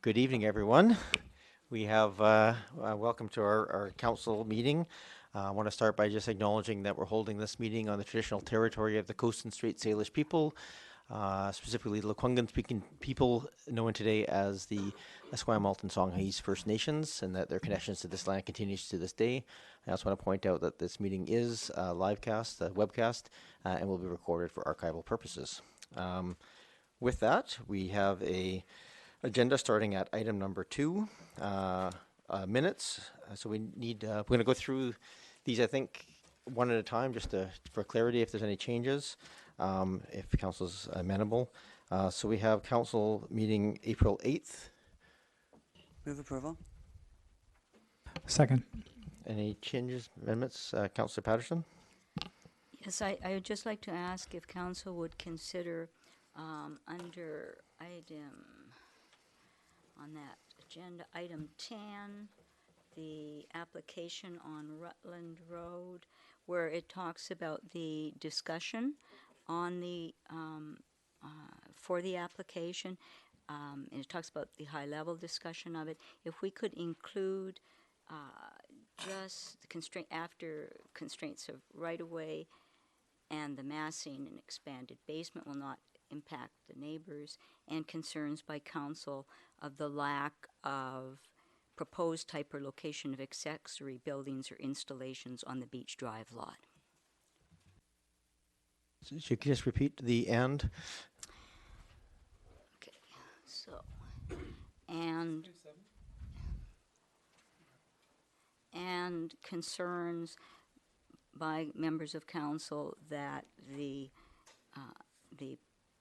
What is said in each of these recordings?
Good evening, everyone. We have welcome to our council meeting. I want to start by just acknowledging that we're holding this meeting on the traditional territory of the Coast and Strait Salish people, specifically the Lekwungen-speaking people known today as the Esquimalt and Songhees First Nations, and that their connections to this land continues to this day. I also want to point out that this meeting is a livecast, a webcast, and will be recorded for archival purposes. With that, we have a agenda starting at item number 2, minutes. So we need, we're going to go through these, I think, one at a time, just for clarity if there's any changes, if council's amenable. So we have council meeting April 8th. Move approval. Second. Any changes, amendments? Councillor Patterson? Yes, I would just like to ask if council would consider under item on that agenda, item 10, the application on Rutland Road, where it talks about the discussion on the for the application, and it talks about the high-level discussion of it. If we could include just the constraints of right-of-way and the massing and expanded basement will not impact the neighbors, and concerns by council of the lack of proposed type or location of accessory buildings or installations on the Beach Drive lot. So you can just repeat the and? Okay, so, and concerns by members of council that the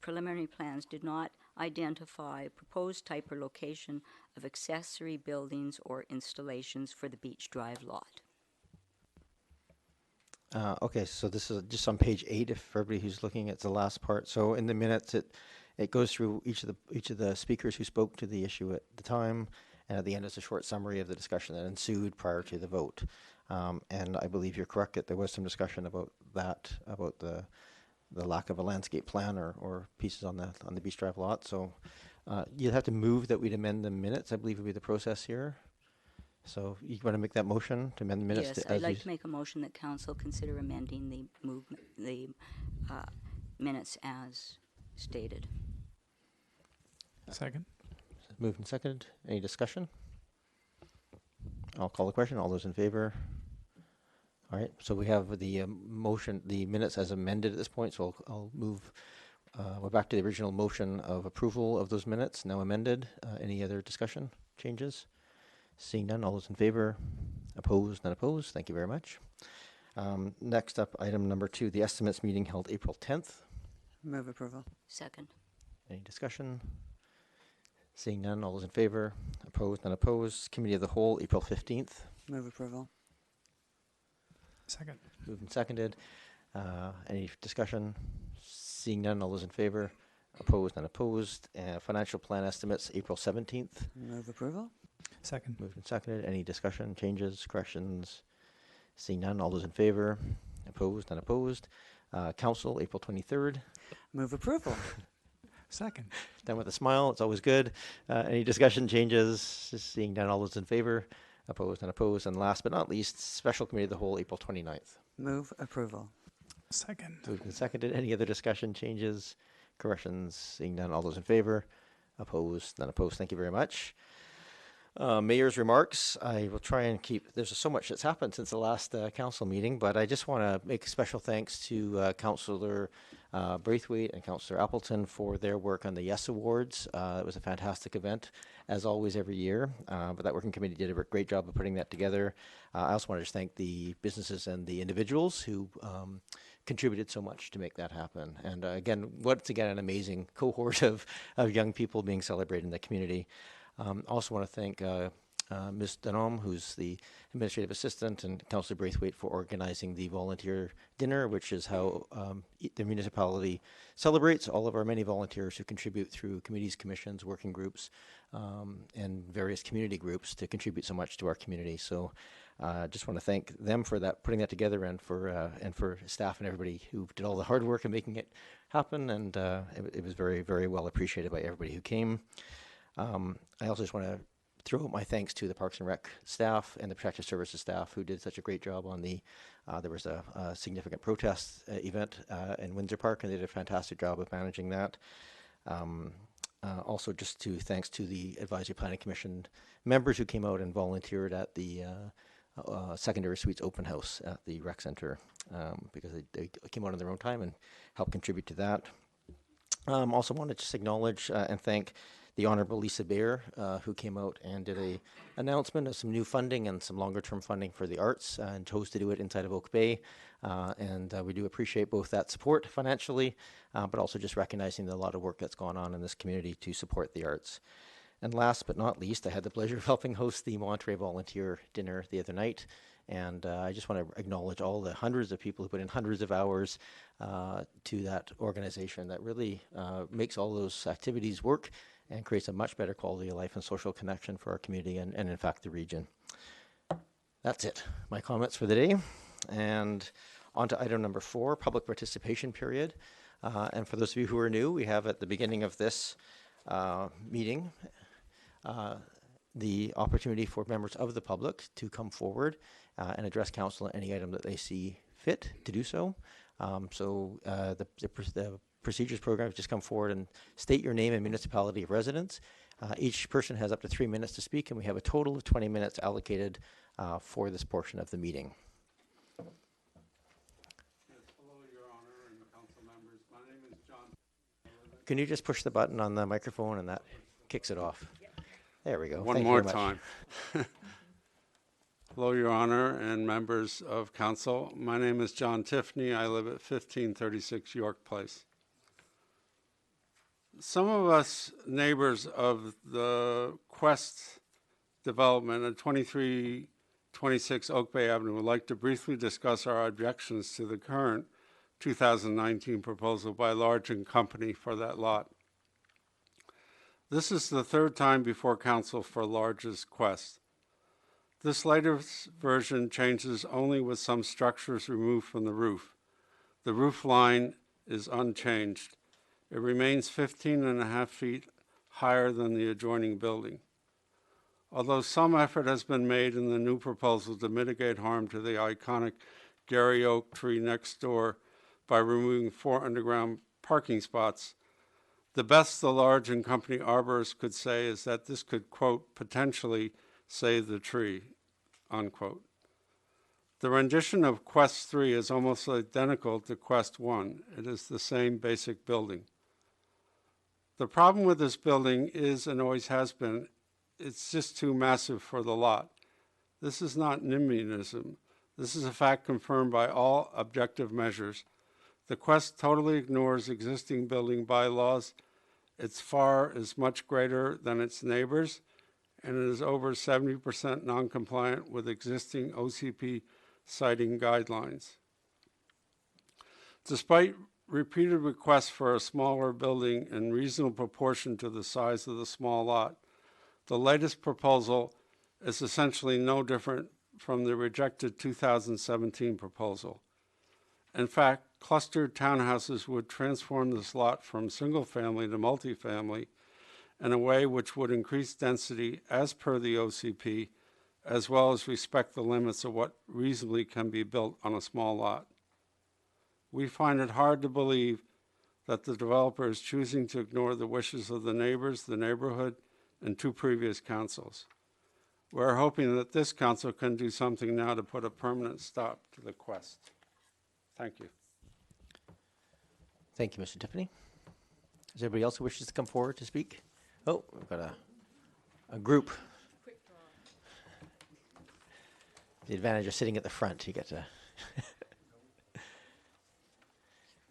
preliminary plans did not identify proposed type or location of accessory buildings or installations for the Beach Drive lot. Okay, so this is just on page 8. If everybody who's looking at the last part, so in the minutes it goes through each of the speakers who spoke to the issue at the time, and at the end it's a short summary of the discussion that ensued prior to the vote. And I believe you're correct that there was some discussion about that, about the lack of a landscape plan or pieces on the Beach Drive lot. So you'd have to move that we'd amend the minutes, I believe would be the process here. So you want to make that motion to amend the minutes? Yes, I'd like to make a motion that council consider amending the minutes as stated. Second. Moved and seconded. Any discussion? I'll call the question. All those in favor? All right, so we have the motion, the minutes as amended at this point, so I'll move, we're back to the original motion of approval of those minutes, now amended. Any other discussion, changes? Seeing none, all those in favor? Opposed, none opposed, thank you very much. Next up, item number 2, the estimates meeting held April 10th. Move approval. Second. Any discussion? Seeing none, all those in favor? Opposed, none opposed. Committee of the Whole, April 15th. Move approval. Second. Moved and seconded. Any discussion? Seeing none, all those in favor? Opposed, none opposed. Financial plan estimates, April 17th. Move approval. Second. Moved and seconded. Any discussion, changes, corrections? Seeing none, all those in favor? Opposed, none opposed. Council, April 23rd. Move approval. Second. Done with a smile, it's always good. Any discussion, changes? Seeing none, all those in favor? Opposed, none opposed. And last but not least, Special Committee of the Whole, April 29th. Move approval. Second. Moved and seconded. Any other discussion, changes, corrections? Seeing none, all those in favor? Opposed, none opposed. Thank you very much. Mayor's remarks. I will try and keep, there's so much that's happened since the last council meeting, but I just want to make special thanks to Councillor Braithwaite and Councillor Appleton for their work on the Yes Awards. It was a fantastic event, as always, every year, but that working committee did a great job of putting that together. I also want to just thank the businesses and the individuals who contributed so much to make that happen. And once again, an amazing cohort of young people being celebrated in the community. Also want to thank Ms. Denom, who's the administrative assistant, and Councillor Braithwaite for organizing the volunteer dinner, which is how the municipality celebrates all of our many volunteers who contribute through committees, commissions, working groups, and various community groups to contribute so much to our community. So just want to thank them for that, putting that together, and for staff and everybody who did all the hard work in making it happen. And it was very, very well appreciated by everybody who came. I also just want to throw out my thanks to the Parks and Rec staff and the Protective Services staff who did such a great job on the, there was a significant protest event in Windsor Park, and they did a fantastic job of managing that. Also, just to thanks to the Advisory Planning Commission members who came out and volunteered at the secondary suites open house at the rec center, because they came out on their own time and helped contribute to that. Also want to just acknowledge and thank the Honorable Lisa Baer, who came out and did a announcement of some new funding and some longer term funding for the arts, and chose to do it inside of Oak Bay. And we do appreciate both that support financially, but also just recognizing a lot of work that's gone on in this community to support the arts. And last but not least, I had the pleasure of helping host the Monterey Volunteer Dinner the other night. And I just want to acknowledge all the hundreds of people who put in hundreds of hours to that organization that really makes all those activities work and creates a much better quality of life and social connection for our community and in fact, the region. That's it, my comments for the day. And on to item number 4, public participation period. And for those of you who are new, we have at the beginning of this meeting the opportunity for members of the public to come forward and address council on any item that they see fit to do so. The procedures program, just come forward and state your name and municipality of residence. Each person has up to 3 minutes to speak, and we have a total of 20 minutes allocated for this portion of the meeting. Yes, hello, Your Honor and council members. My name is John. Can you just push the button on the microphone and that kicks it off? There we go. One Thank you more very much. time. Hello, Your Honor and members of council. My name is John Tiffany. I live at 1536 York Place. Some of us neighbors of the Quest development at 2326 Oak Bay Avenue would like to briefly discuss our objections to the current 2019 proposal by Large & Company for that lot. This is the third time before council for Large's Quest. This latest version changes only with some structures removed from the roof. The roof line is unchanged. It remains 15.5 feet higher than the adjoining building. Although some effort has been made in the new proposal to mitigate harm to the iconic Gary oak tree next door by removing 4 underground parking spots, the best the Large & Company arborists could say is that this could, quote, potentially save the tree, unquote. The rendition of Quest 3 is almost identical to Quest 1. It is the same basic building. The problem with this building is, and always has been, it's just too massive for the lot. This is not NIMBYism. This is a fact confirmed by all objective measures. The Quest totally ignores existing building bylaws. Its FAR is much greater than its neighbors, and it is over 70% non-compliant with existing OCP siting guidelines. Despite repeated requests for a smaller building in reasonable proportion to the size of the small lot, the latest proposal is essentially no different from the rejected 2017 proposal. In fact, clustered townhouses would transform this lot from single-family to multifamily in a way which would increase density as per the OCP, as well as respect the limits of what reasonably can be built on a small lot. We find it hard to believe that the developer is choosing to ignore the wishes of the neighbors, the neighborhood, and 2 previous councils. We're hoping that this council can do something now to put a permanent stop to the Quest. Thank you. Thank you, Mr. Tiffany. Is there anybody else who wishes to come forward to speak? Oh, we've got a group. The advantage of sitting at the front, you get to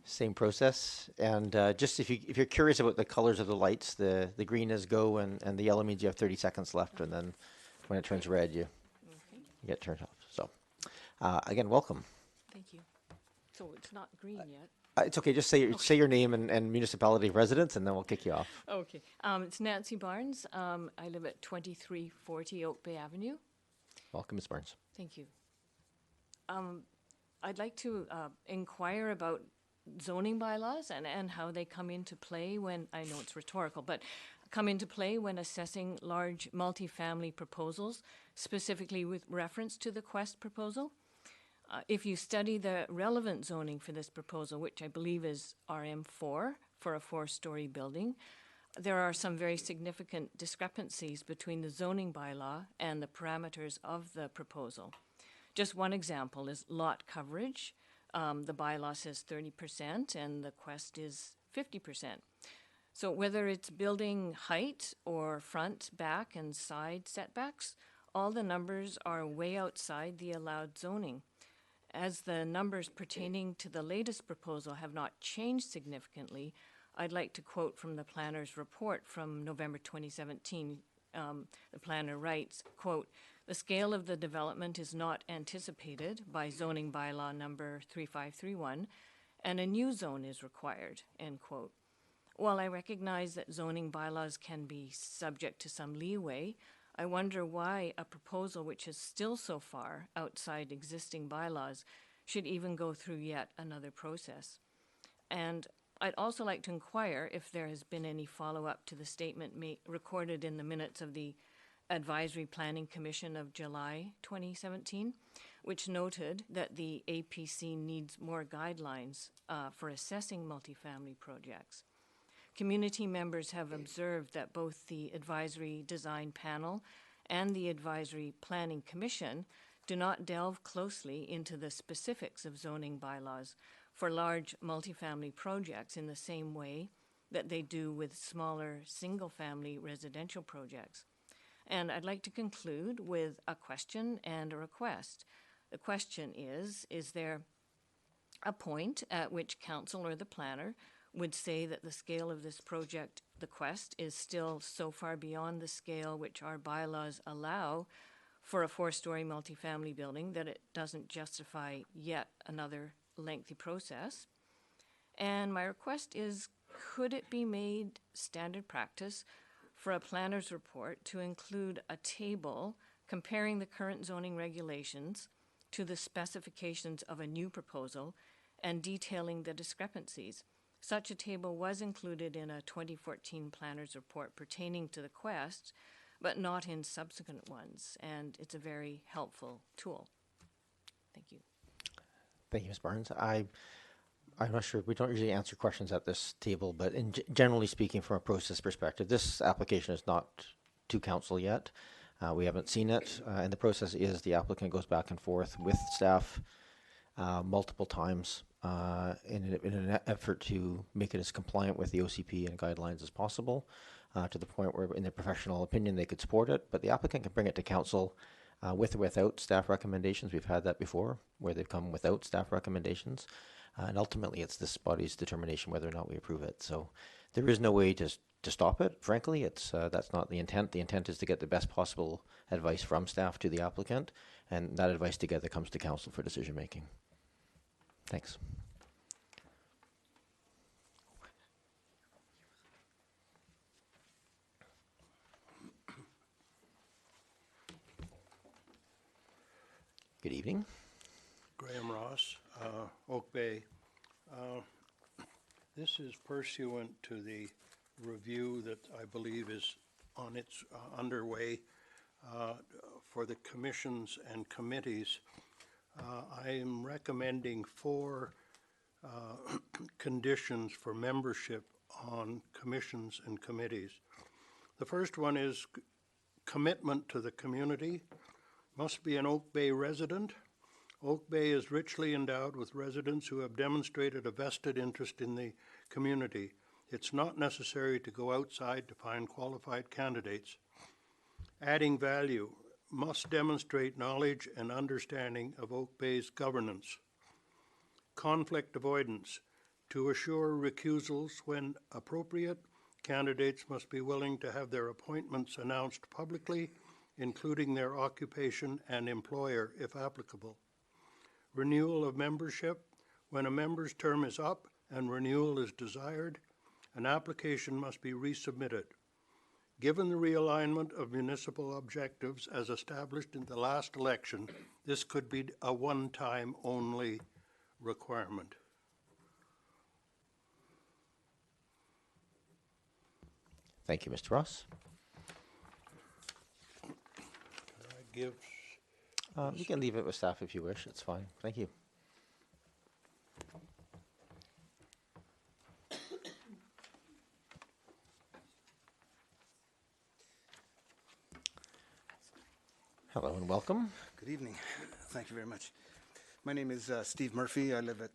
same process. And just if you're curious about the colors of the lights, the green is go, and the yellow means you have 30 seconds left, and then when it turns red, you get turned off. So again, welcome. Thank you. So it's not green yet. It's okay. Just say your name and municipality of residence, and then we'll kick you off. Okay. It's Nancy Barnes. I live at 2340 Oak Bay Avenue. Welcome, Ms. Barnes. Thank you. I'd like to inquire about zoning bylaws and how they come into play when, I know it's rhetorical, but come into play when assessing large multifamily proposals, specifically with reference to the Quest proposal. If you study the relevant zoning for this proposal, which I believe is RM4 for a 4-story building, there are some very significant discrepancies between the zoning bylaw and the parameters of the proposal. Just one example is lot coverage. The bylaw says 30% and the Quest is 50%. So whether it's building height or front, back, and side setbacks, all the numbers are way outside the allowed zoning. As the numbers pertaining to the latest proposal have not changed significantly, I'd like to quote from the planner's report from November 2017. The planner writes, quote, "The scale of the development is not anticipated by zoning bylaw number 3531, and a new zone is required," end quote. While I recognize that zoning bylaws can be subject to some leeway, I wonder why a proposal which is still so far outside existing bylaws should even go through yet another process. And I'd also like to inquire if there has been any follow-up to the statement recorded in the minutes of the Advisory Planning Commission of July 2017, which noted that the APC needs more guidelines for assessing multifamily projects. Community members have observed that both the Advisory Design Panel and the Advisory Planning Commission do not delve closely into the specifics of zoning bylaws for large multifamily projects in the same way that they do with smaller single-family residential projects. And I'd like to conclude with a question and a request. The question is there a point at which council or the planner would say that the scale of this project, the Quest, is still so far beyond the scale which our bylaws allow for a 4-story multifamily building that it doesn't justify yet another lengthy process? And my request is, could it be made standard practice for a planner's report to include a table comparing the current zoning regulations to the specifications of a new proposal and detailing the discrepancies? Such a table was included in a 2014 planner's report pertaining to the Quest, but not in subsequent ones, and it's a very helpful tool. Thank you. Thank you, Ms. Barnes. I'm not sure, we don't usually answer questions at this table, but generally speaking, from a process perspective, this application is not to council yet. We haven't seen it, and the process is the applicant goes back and forth with staff multiple times in an effort to make it as compliant with the OCP and guidelines as possible, to the point where in their professional opinion they could support it, but the applicant can bring it to council with or without staff recommendations. We've had that before, where they've come without staff recommendations, and ultimately it's this body's determination whether or not we approve it. So there is no way to stop it. Frankly, it's that's not the intent. The intent is to get the best possible advice from staff to the applicant, and that advice together comes to council for decision making. Thanks. Good evening. Graham Ross, Oak Bay. This is pursuant to the review that I believe is on its underway for the commissions and committees. I am recommending 4 conditions for membership on commissions and committees. The first one is commitment to the community. Must be an Oak Bay resident. Oak Bay is richly endowed with residents who have demonstrated a vested interest in the community. It's not necessary to go outside to find qualified candidates. Adding value. Must demonstrate knowledge and understanding of Oak Bay's governance. Conflict avoidance. To assure recusals when appropriate, candidates must be willing to have their appointments announced publicly, including their occupation and employer if applicable. Renewal of membership. When a member's term is up and renewal is desired, an application must be resubmitted. Given the realignment of municipal objectives as established in the last election, this could be a one-time only requirement. Thank you, Mr. Ross. I give, You can leave it with staff if you wish. It's fine. Thank you. Hello and welcome. Good evening. Thank you very much. My name is Steve Murphy. I live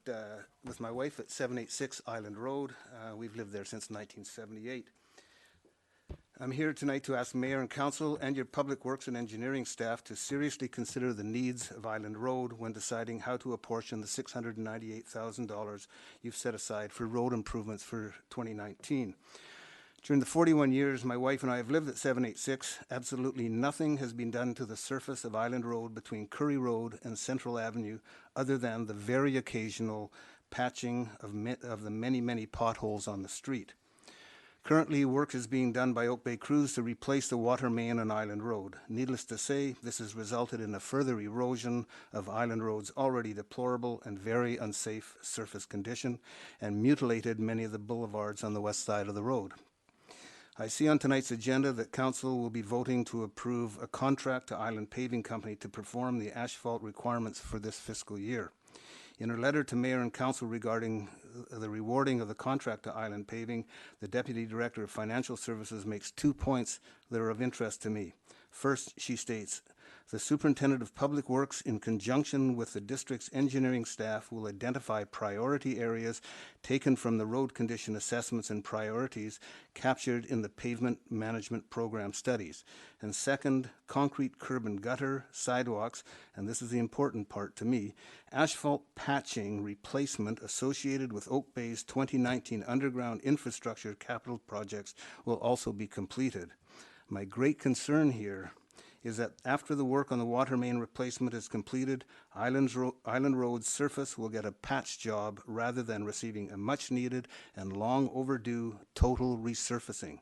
with my wife at 786 Island Road. We've lived there since 1978. I'm here tonight to ask Mayor and Council and your Public Works and Engineering staff to seriously consider the needs of Island Road when deciding how to apportion the $698,000 you've set aside for road improvements for 2019. During the 41 years my wife and I have lived at 786, absolutely nothing has been done to the surface of Island Road between Curry Road and Central Avenue other than the very occasional patching of the many, many potholes on the street. Currently, work is being done by Oak Bay Crews to replace the water main on Island Road. Needless to say, this has resulted in a further erosion of Island Road's already deplorable and very unsafe surface condition and mutilated many of the boulevards on the west side of the road. I see on tonight's agenda that Council will be voting to approve a contract to Island Paving Company to perform the asphalt requirements for this fiscal year. In her letter to Mayor and Council regarding the rewarding of the contract to Island Paving, the Deputy Director of Financial Services makes 2 points that are of interest to me. First, she states, the Superintendent of Public Works, in conjunction with the district's engineering staff, will identify priority areas taken from the road condition assessments and priorities captured in the Pavement Management Program studies. And second, concrete curb and gutter, sidewalks, and this is the important part to me, asphalt patching replacement associated with Oak Bay's 2019 underground infrastructure capital projects will also be completed. My great concern here is that after the work on the water main replacement is completed, Island Road's surface will get a patch job rather than receiving a much-needed and long overdue total resurfacing.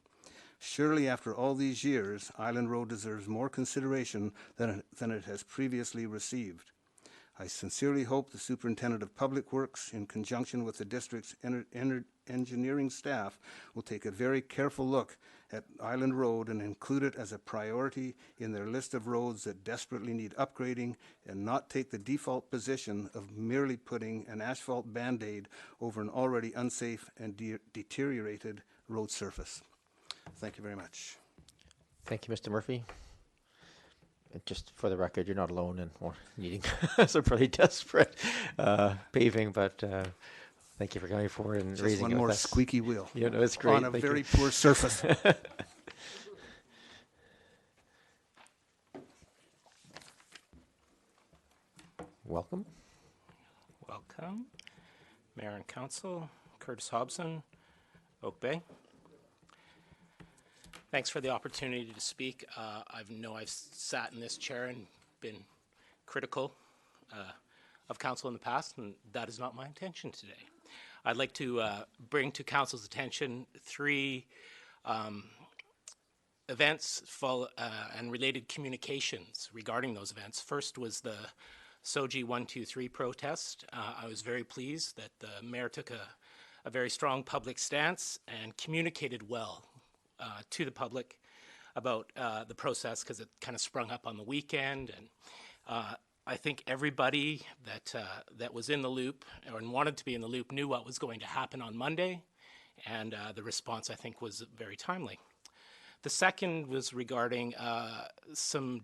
Surely after all these years, Island Road deserves more consideration than it has previously received. I sincerely hope the Superintendent of Public Works, in conjunction with the district's engineering staff, will take a very careful look at Island Road and include it as a priority in their list of roads that desperately need upgrading and not take the default position of merely putting an asphalt Band-Aid over an already unsafe and deteriorated road surface. Thank you very much. Thank you, Mr. Murphy. Just for the record, you're not alone in needing some pretty desperate paving, but thank you for coming forward and Just raising one it more with us. squeaky wheel Yeah, no, it's great. on a Thank very you. poor surface. Welcome. Welcome. Mayor and Council, Curtis Hobson, Oak Bay. Thanks for the opportunity to speak. I know I've sat in this chair and been critical of Council in the past, and that is not my intention today. I'd like to bring to Council's attention three events and related communications regarding those events. First was the Soji 123 protest. I was very pleased that the mayor took a very strong public stance and communicated well to the public about the process, because it kind of sprung up on the weekend, and I think everybody that was in the loop or wanted to be in the loop knew what was going to happen on Monday, and the response, I think, was very timely. The second was regarding some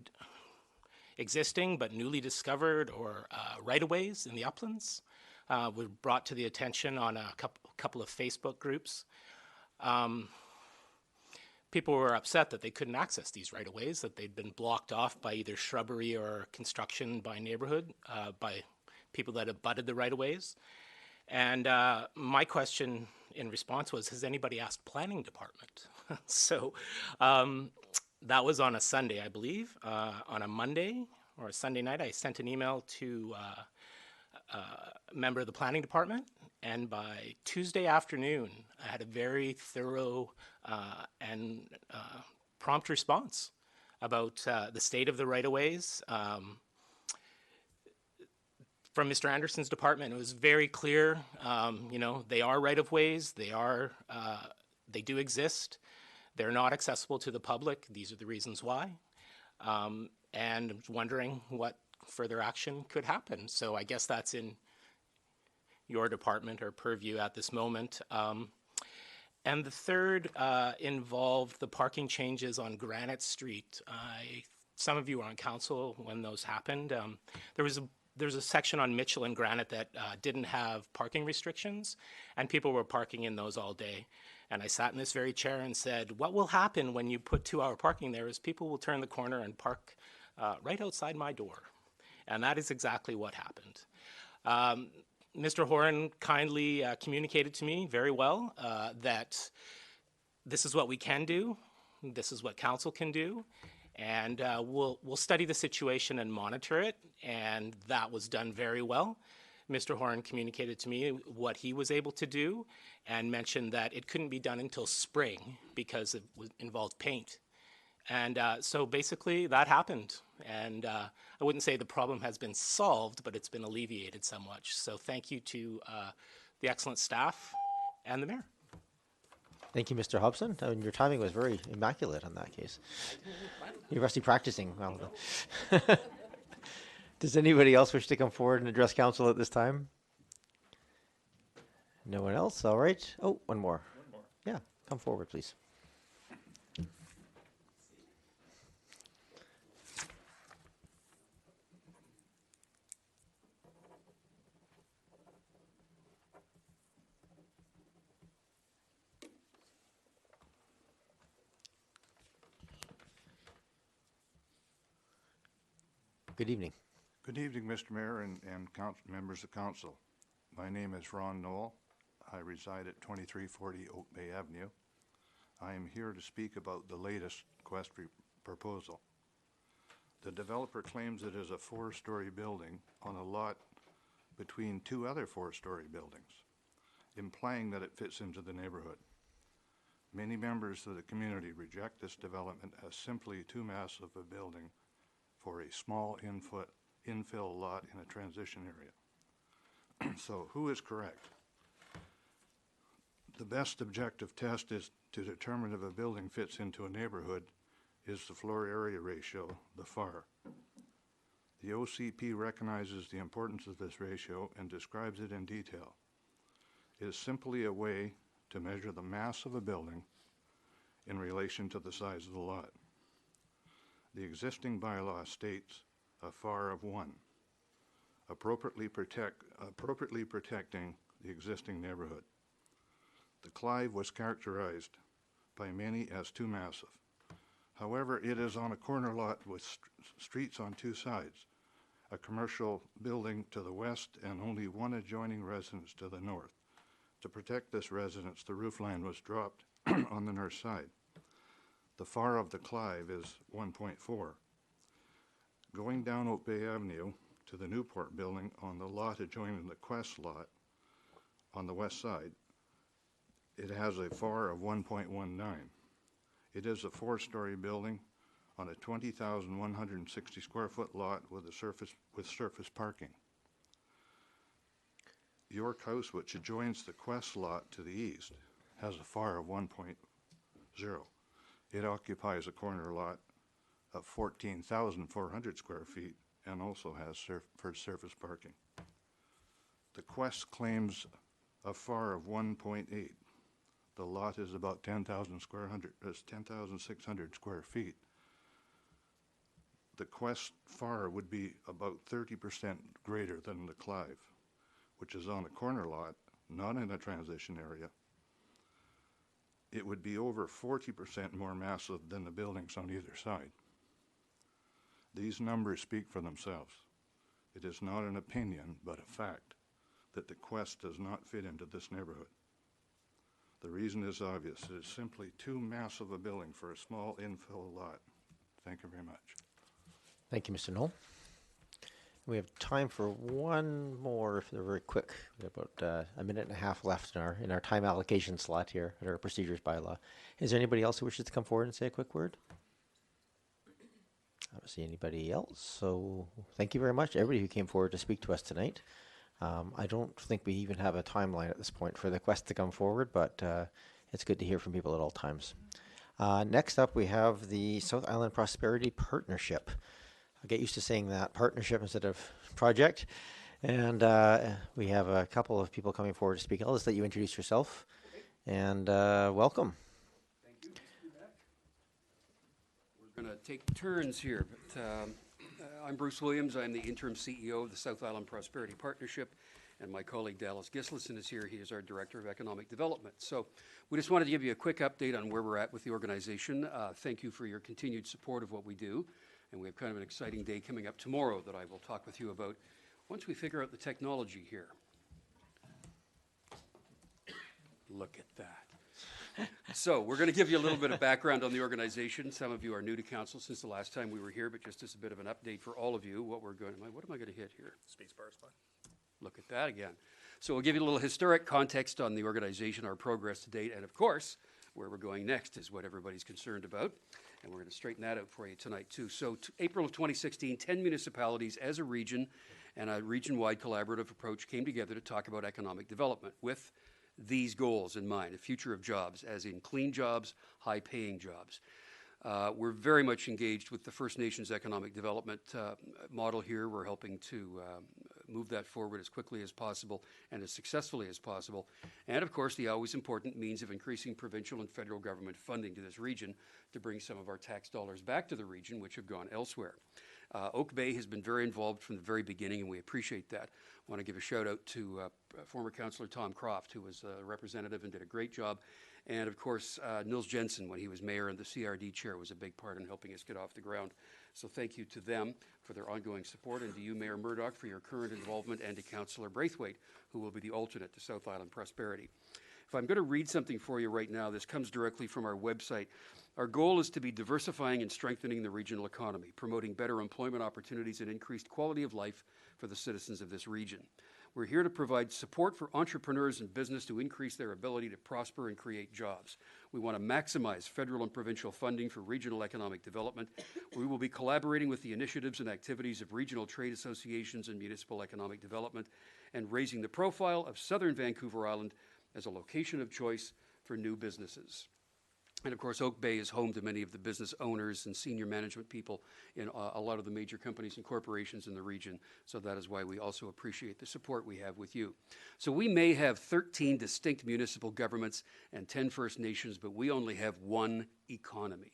existing but newly discovered or right-of-ways in the uplands were brought to the attention on a couple of Facebook groups. People were upset that they couldn't access these right-of-ways, that they'd been blocked off by either shrubbery or construction by neighborhood, by people that abutted the right-of-ways. And my question in response was, has anybody asked planning department? So that was on a Sunday, I believe. On a Monday or a Sunday night, I sent an email to a member of the planning department, and by Tuesday afternoon, I had a very thorough and prompt response about the state of the right-of-ways. From Mr. Anderson's department, it was very clear, they are right-of-ways, they do exist. They're not accessible to the public. These are the reasons why. And I'm wondering what further action could happen. So I guess that's in your department or purview at this moment. And the third involved the parking changes on Granite Street. Some of you were on council when those happened. There's a section on Mitchell and Granite that didn't have parking restrictions, and people were parking in those all day. And I sat in this very chair and said, what will happen when you put 2-hour parking there is people will turn the corner and park right outside my door. And that is exactly what happened. Mr. Horan kindly communicated to me very well that this is what we can do, this is what council can do, and we'll study the situation and monitor it, and that was done very well. Mr. Horan communicated to me what he was able to do and mentioned that it couldn't be done until spring because it involved paint. And so basically that happened. And I wouldn't say the problem has been solved, but it's been alleviated somewhat. So thank you to the excellent staff and the mayor. Thank you, Mr. Hobson. Your timing was very immaculate on that case. You're rusty practicing. Well, does anybody else wish to come forward and address council at this time? No one else? All right. Oh, one more. Yeah, come forward, please. Good evening. Good evening, Mr. Mayor and members of council. My name is Ron Knoll. I reside at 2340 Oak Bay Avenue. I am here to speak about the latest Quest proposal. The developer claims it is a 4-story building on a lot between 2 other 4-story buildings, implying that it fits into the neighborhood. Many members of the community reject this development as simply too massive a building for a small infill lot in a transition area. So who is correct? The best objective test is to determine if a building fits into a neighborhood is the floor area ratio, the FAR. The OCP recognizes the importance of this ratio and describes it in detail. It is simply a way to measure the mass of a building in relation to the size of the lot. The existing bylaw states a FAR of 1, appropriately protecting the existing neighborhood. The Clive was characterized by many as too massive. However, it is on a corner lot with streets on 2 sides, a commercial building to the west and only 1 adjoining residence to the north. To protect this residence, the roof line was dropped on the north side. The FAR of the Clive is 1.4. Going down Oak Bay Avenue to the Newport building on the lot adjoining the Quest lot on the west side, it has a FAR of 1.19. It is a 4-story building on a 20,160 square foot lot with surface parking. York House, which adjoins the Quest lot to the east, has a FAR of 1.0. It occupies a corner lot of 14,400 square feet and also has surface parking. The Quest claims a FAR of 1.8. The lot is about 10,600 square feet. The Quest FAR would be about 30% greater than the Clive, which is on a corner lot, not in a transition area. It would be over 40% more massive than the buildings on either side. These numbers speak for themselves. It is not an opinion, but a fact, that the Quest does not fit into this neighborhood. The reason is obvious. It is simply too massive a building for a small infill lot. Thank you very much. Thank you, Mr. Knoll. We have time for one more, if they're very quick. We have about a minute and a half left in our time allocation slot here at our procedures bylaw. Is there anybody else who wishes to come forward and say a quick word? I don't see anybody else. So thank you very much, everybody who came forward to speak to us tonight. I don't think we even have a timeline at this point for the Quest to come forward, but it's good to hear from people at all times. Next up, we have the South Island Prosperity Partnership. I'll get used to saying that, partnership instead of project. And we have a couple of people coming forward to speak. I'll just let you introduce yourself. And welcome. Thank you. Nice to be back. We're going to take turns here. But I'm Bruce Williams. I'm the interim CEO of the South Island Prosperity Partnership. And my colleague Dallas Gislason is here. He is our Director of Economic Development. So we just wanted to give you a quick update on where we're at with the organization. Thank you for your continued support of what we do. And we have kind of an exciting day coming up tomorrow that I will talk with you about once we figure out the technology here. Look at that. So we're going to give you a little bit of background on the organization. Some of you are new to council since the last time we were here, but just as a bit of an update for all of you, what am I going to hit here? Space bar spot. Look at that again. So we'll give you a little historic context on the organization, our progress to date, and of course, where we're going next is what everybody's concerned about. And we're going to straighten that out for you tonight too. So April of 2016, 10 municipalities as a region and a region-wide collaborative approach came together to talk about economic development with these goals in mind: a future of jobs, as in clean jobs, high-paying jobs. We're very much engaged with the First Nations economic development model here. We're helping to move that forward as quickly as possible and as successfully as possible. And of course, the always important means of increasing provincial and federal government funding to this region to bring some of our tax dollars back to the region, which have gone elsewhere. Oak Bay has been very involved from the very beginning, and we appreciate that. I want to give a shout out to former Councillor Tom Croft, who was a representative and did a great job. And of course, Nils Jensen, when he was mayor and the CRD chair, was a big part in helping us get off the ground. So thank you to them for their ongoing support, and to you, Mayor Murdoch, for your current involvement, and to Councillor Braithwaite, who will be the alternate to South Island Prosperity. If I'm going to read something for you right now, this comes directly from our website. Our goal is to be diversifying and strengthening the regional economy, promoting better employment opportunities and increased quality of life for the citizens of this region. We're here to provide support for entrepreneurs and business to increase their ability to prosper and create jobs. We want to maximize federal and provincial funding for regional economic development. We will be collaborating with the initiatives and activities of regional trade associations and municipal economic development, and raising the profile of southern Vancouver Island as a location of choice for new businesses. And of course, Oak Bay is home to many of the business owners and senior management people in a lot of the major companies and corporations in the region. So that is why we also appreciate the support we have with you. So we may have 13 distinct municipal governments and 10 First Nations, but we only have one economy.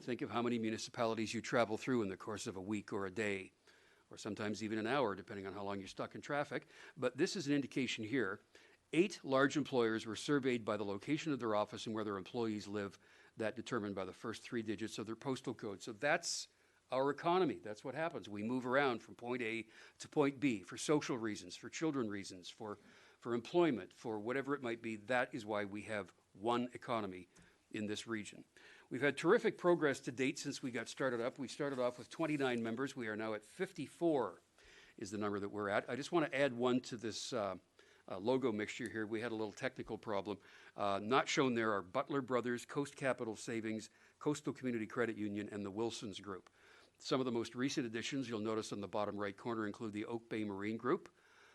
Think of how many municipalities you travel through in the course of a week or a day, or sometimes even an hour, depending on how long you're stuck in traffic. But this is an indication here. 8 large employers were surveyed by the location of their office and where their employees live, that determined by the first 3 digits of their postal code. So that's our economy. That's what happens. We move around from point A to point B for social reasons, for children reasons, for employment, for whatever it might be. That is why we have one economy in this region. We've had terrific progress to date since we got started up. We started off with 29 members. We are now at 54 is the number that we're at. I just want to add one to this logo mixture here. We had a little technical problem. Not shown there are Butler Brothers, Coast Capital Savings, Coastal Community Credit Union, and the Wilsons Group. Some of the most recent additions you'll notice on the bottom right corner include the Oak Bay Marine Group,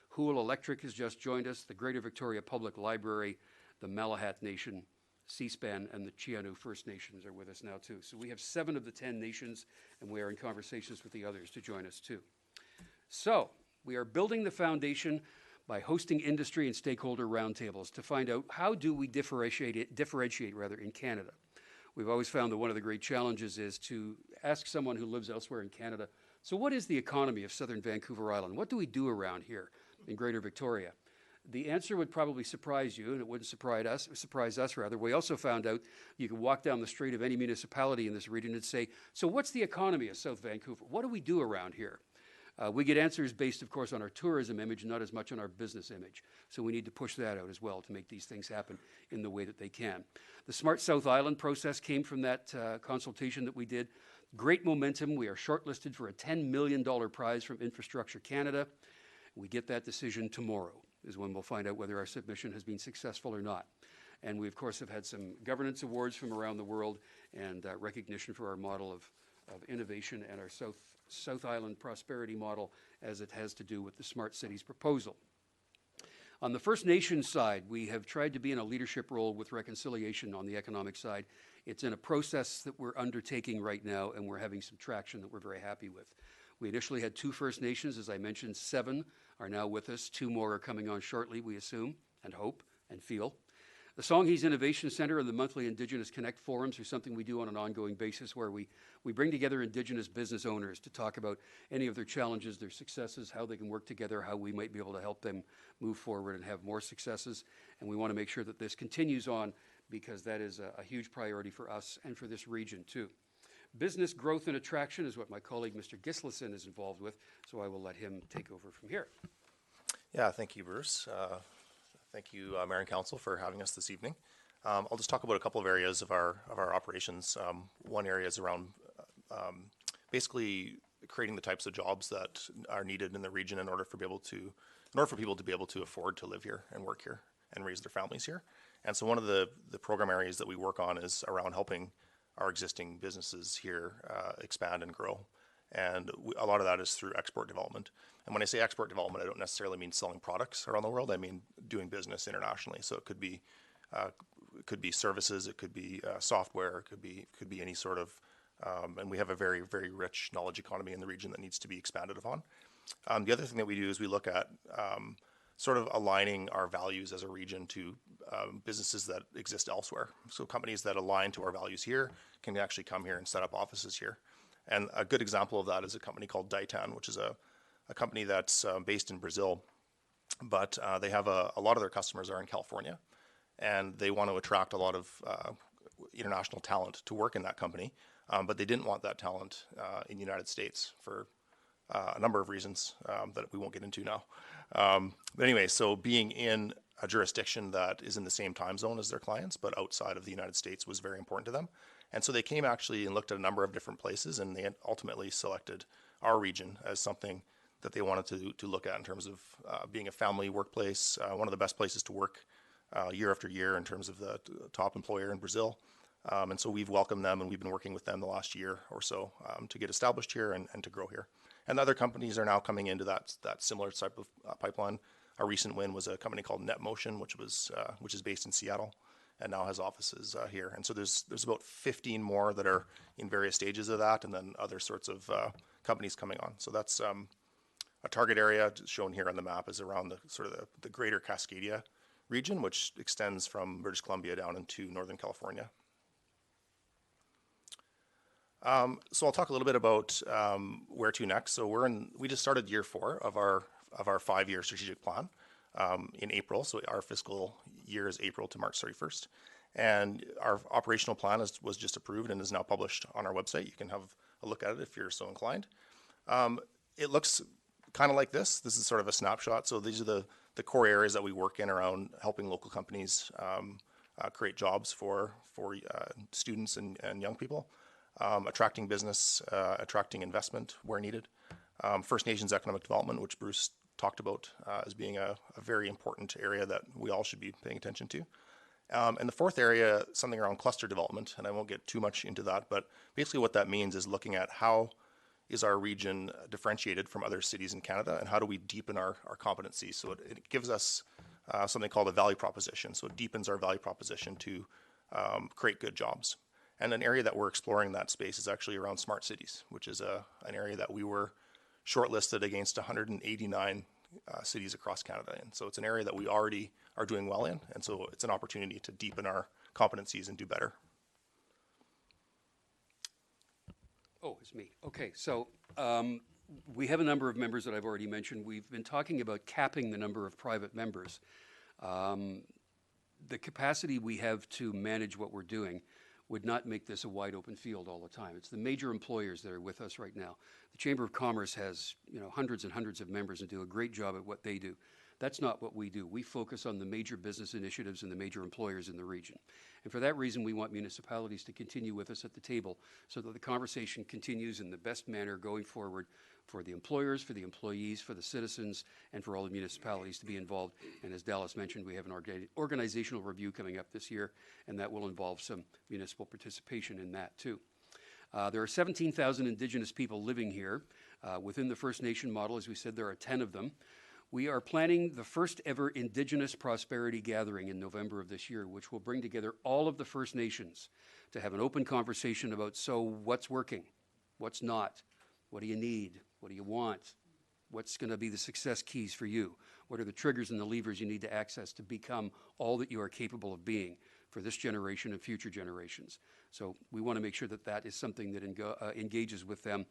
Hoole Electric has just joined us, the Greater Victoria Public Library, the Malahat Nation, C-SPAN, and the Chianu First Nations are with us now too. So we have 7 of the 10 nations, and we are in conversations with the others to join us too. So we are building the foundation by hosting industry and stakeholder roundtables to find out how do we differentiate in Canada. We've always found that one of the great challenges is to ask someone who lives elsewhere in Canada, so what is the economy of southern Vancouver Island? What do we do around here in Greater Victoria? The answer would probably surprise you, and it wouldn't surprise us. We also found out you can walk down the street of any municipality in this region and say, so what's the economy of South Vancouver? What do we do around here? We get answers based, of course, on our tourism image, not as much on our business image. So we need to push that out as well to make these things happen in the way that they can. The Smart South Island process came from that consultation that we did. Great momentum. We are shortlisted for a $10 million prize from Infrastructure Canada. We get that decision tomorrow is when we'll find out whether our submission has been successful or not. And we, of course, have had some governance awards from around the world and recognition for our model of innovation and our South Island prosperity model as it has to do with the Smart Cities proposal. On the First Nations side, we have tried to be in a leadership role with reconciliation on the economic side. It's in a process that we're undertaking right now, and we're having some traction that we're very happy with. We initially had 2 First Nations, as I mentioned. 7 are now with us. 2 more are coming on shortly, we assume, and hope, and feel. The Songhees Innovation Center and the monthly Indigenous Connect forums are something we do on an ongoing basis, where we bring together Indigenous business owners to talk about any of their challenges, their successes, how they can work together, how we might be able to help them move forward and have more successes. And we want to make sure that this continues on, because that is a huge priority for us and for this region too. Business growth and attraction is what my colleague Mr. Gislason is involved with, so I will let him take over from here. Yeah, thank you, Bruce. Thank you, Mayor and Council, for having us this evening. I'll just talk about a couple of areas of our operations. One area is around basically creating the types of jobs that are needed in the region in order for people to be able to afford to live here and work here and raise their families here. And so one of the program areas that we work on is around helping our existing businesses here expand and grow. And a lot of that is through export development. And when I say export development, I don't necessarily mean selling products around the world. I mean doing business internationally. So it could be services, it could be software, it could be any sort of. And we have a very, very rich knowledge economy in the region that needs to be expanded upon. The other thing that we do is we look at sort of aligning our values as a region to businesses that exist elsewhere. So companies that align to our values here can actually come here and set up offices here. And a good example of that is a company called Daitan, which is a company that's based in Brazil, but they have a lot of their customers are in California, and they want to attract a lot of international talent to work in that company, but they didn't want that talent in the United States for a number of reasons that we won't get into now. But anyway, so being in a jurisdiction that is in the same time zone as their clients, but outside of the United States, was very important to them. And so they came actually and looked at a number of different places, and they ultimately selected our region as something that they wanted to look at in terms of being a family workplace, one of the best places to work year after year in terms of the top employer in Brazil. And so we've welcomed them, and we've been working with them the last year or so to get established here and to grow here. And other companies are now coming into that similar type of pipeline. Our recent win was a company called NetMotion, which is based in Seattle and now has offices here. And so there's about 15 more that are in various stages of that, and then other sorts of companies coming on. So that's a target area shown here on the map is around the greater Cascadia region, which extends from British Columbia down into Northern California. So I'll talk a little bit about where to next. So we just started year 4 of our 5-year strategic plan in April. So our fiscal year is April to March 31st. And our operational plan was just approved and is now published on our website. You can have a look at it if you're so inclined. It looks kind of like this. This is sort of a snapshot. So these are the core areas that we work in around helping local companies create jobs for students and young people. Attracting business, attracting investment where needed. First Nations economic development, which Bruce talked about as being a very important area that we all should be paying attention to. And the fourth area, something around cluster development, and I won't get too much into that, but basically what that means is looking at how is our region differentiated from other cities in Canada, and how do we deepen our competencies. So it gives us something called a value proposition. So it deepens our value proposition to create good jobs. And an area that we're exploring in that space is actually around smart cities, which is an area that we were shortlisted against 189 cities across Canada. And so it's an area that we already are doing well in. And so it's an opportunity to deepen our competencies and do better. Oh, it's me. Okay, so we have a number of members that I've already mentioned. We've been talking about capping the number of private members. The capacity we have to manage what we're doing would not make this a wide open field all the time. It's the major employers that are with us right now. The Chamber of Commerce has hundreds and hundreds of members and do a great job at what they do. That's not what we do. We focus on the major business initiatives and the major employers in the region. And for that reason, we want municipalities to continue with us at the table so that the conversation continues in the best manner going forward for the employers, for the employees, for the citizens, and for all the municipalities to be involved. And as Dallas mentioned, we have an organizational review coming up this year, and that will involve some municipal participation in that too. There are 17,000 Indigenous people living here. Within the First Nation model, as we said, there are 10 of them. We are planning the first ever Indigenous Prosperity Gathering in November of this year, which will bring together all of the First Nations to have an open conversation about, so what's working, what's not, what do you need, what do you want, what's going to be the success keys for you, what are the triggers and the levers you need to access to become all that you are capable of being for this generation and future generations. So we want to make sure that that is something that engages with them,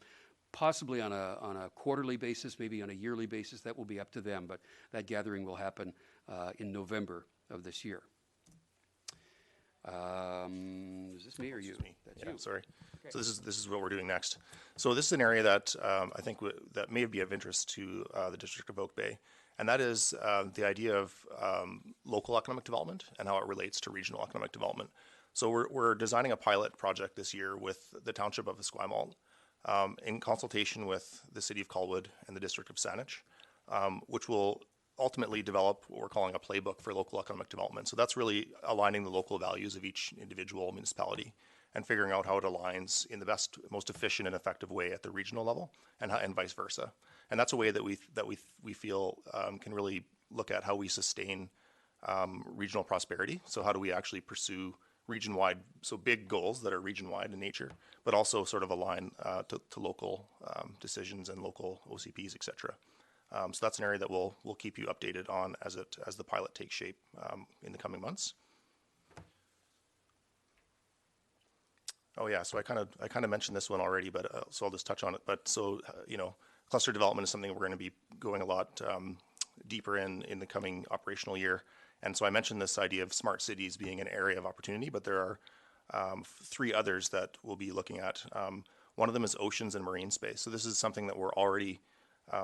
possibly on a quarterly basis, maybe on a yearly basis. That will be up to them, but that gathering will happen in November of this year. Is this me or you? Me. That's Yeah, you. sorry. Okay. So this is what we're doing next. So this is an area that I think that may be of interest to the District of Oak Bay, and that is the idea of local economic development and how it relates to regional economic development. So we're designing a pilot project this year with the Township of Esquimalt, in consultation with the City of Colwood and the District of Saanich, which will ultimately develop what we're calling a playbook for local economic development. So that's really aligning the local values of each individual municipality and figuring out how it aligns in the best, most efficient and effective way at the regional level, and vice versa. And that's a way that we feel can really look at how we sustain regional prosperity. So how do we actually pursue region-wide, so big goals that are region-wide in nature, but also sort of align to local decisions and local OCPs, et cetera. So that's an area that we'll keep you updated on as the pilot takes shape in the coming months. Oh yeah, so I kind of mentioned this one already, but so I'll just touch on it. But so cluster development is something we're going to be going a lot deeper in the coming operational year. And so I mentioned this idea of smart cities being an area of opportunity, but there are 3 others that we'll be looking at. One of them is oceans and marine space. So this is something that we're already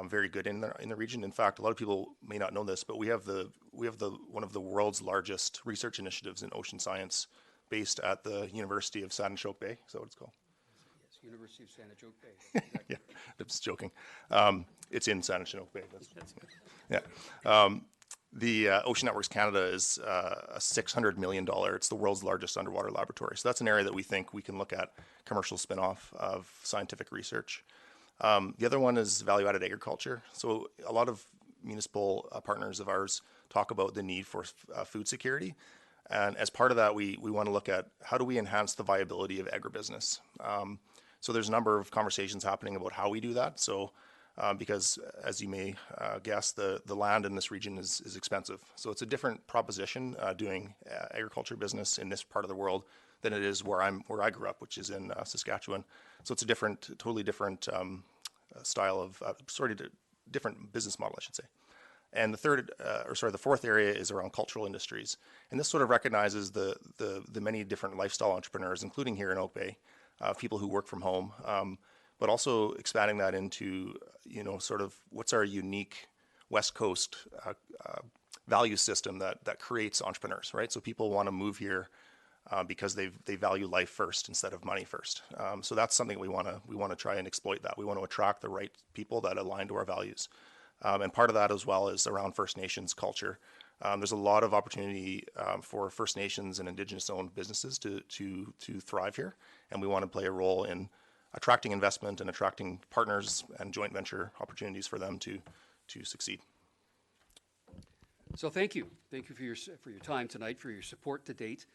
very good in the region. In fact, a lot of people may not know this, but we have one of the world's largest research initiatives in ocean science, based at the University of Saanich Oak Bay. Is that what it's called? Yes, University of Saanich Oak Bay. Exactly. Yeah, I'm just joking. It's in Saanich and Oak Bay. Yeah. The Ocean Networks Canada is a $600 million, it's the world's largest underwater laboratory. So that's an area that we think we can look at commercial spinoff of scientific research. The other one is value-added agriculture. So a lot of municipal partners of ours talk about the need for food security. And as part of that, we want to look at how do we enhance the viability of agribusiness. So there's a number of conversations happening about how we do that. So because as you may guess, the land in this region is expensive. So it's a different proposition doing agriculture business in this part of the world than it is where I grew up, which is in Saskatchewan. So it's a totally different style of, different business model, I should say. And the fourth area is around cultural industries. And this sort of recognizes the many different lifestyle entrepreneurs, including here in Oak Bay, people who work from home, but also expanding that into, sort of what's our unique West Coast value system that creates entrepreneurs, right? So people want to move here because they value life first instead of money first. So that's something we want to try and exploit that. We want to attract the right people that align to our values. And part of that as well is around First Nations culture. There's a lot of opportunity for First Nations and Indigenous-owned businesses to thrive here, and we want to play a role in attracting investment and attracting partners and joint venture opportunities for them to succeed. So thank you. Thank you for your time tonight, for your support to date,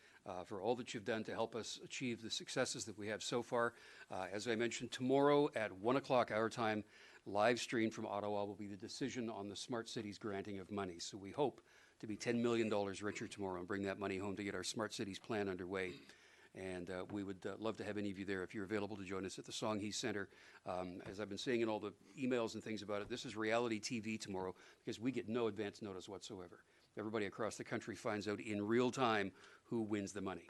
for all that you've done to help us achieve the successes that we have so far. As I mentioned, tomorrow at 1 o'clock our time, live stream from Ottawa will be the decision on the Smart Cities granting of money. So we hope to be $10 million richer tomorrow and bring that money home to get our Smart Cities plan underway. And we would love to have any of you there if you're available to join us at the Songhe Center. As I've been saying in all the emails and things about it, this is reality TV tomorrow because we get no advance notice whatsoever. Everybody across the country finds out in real time who wins the money.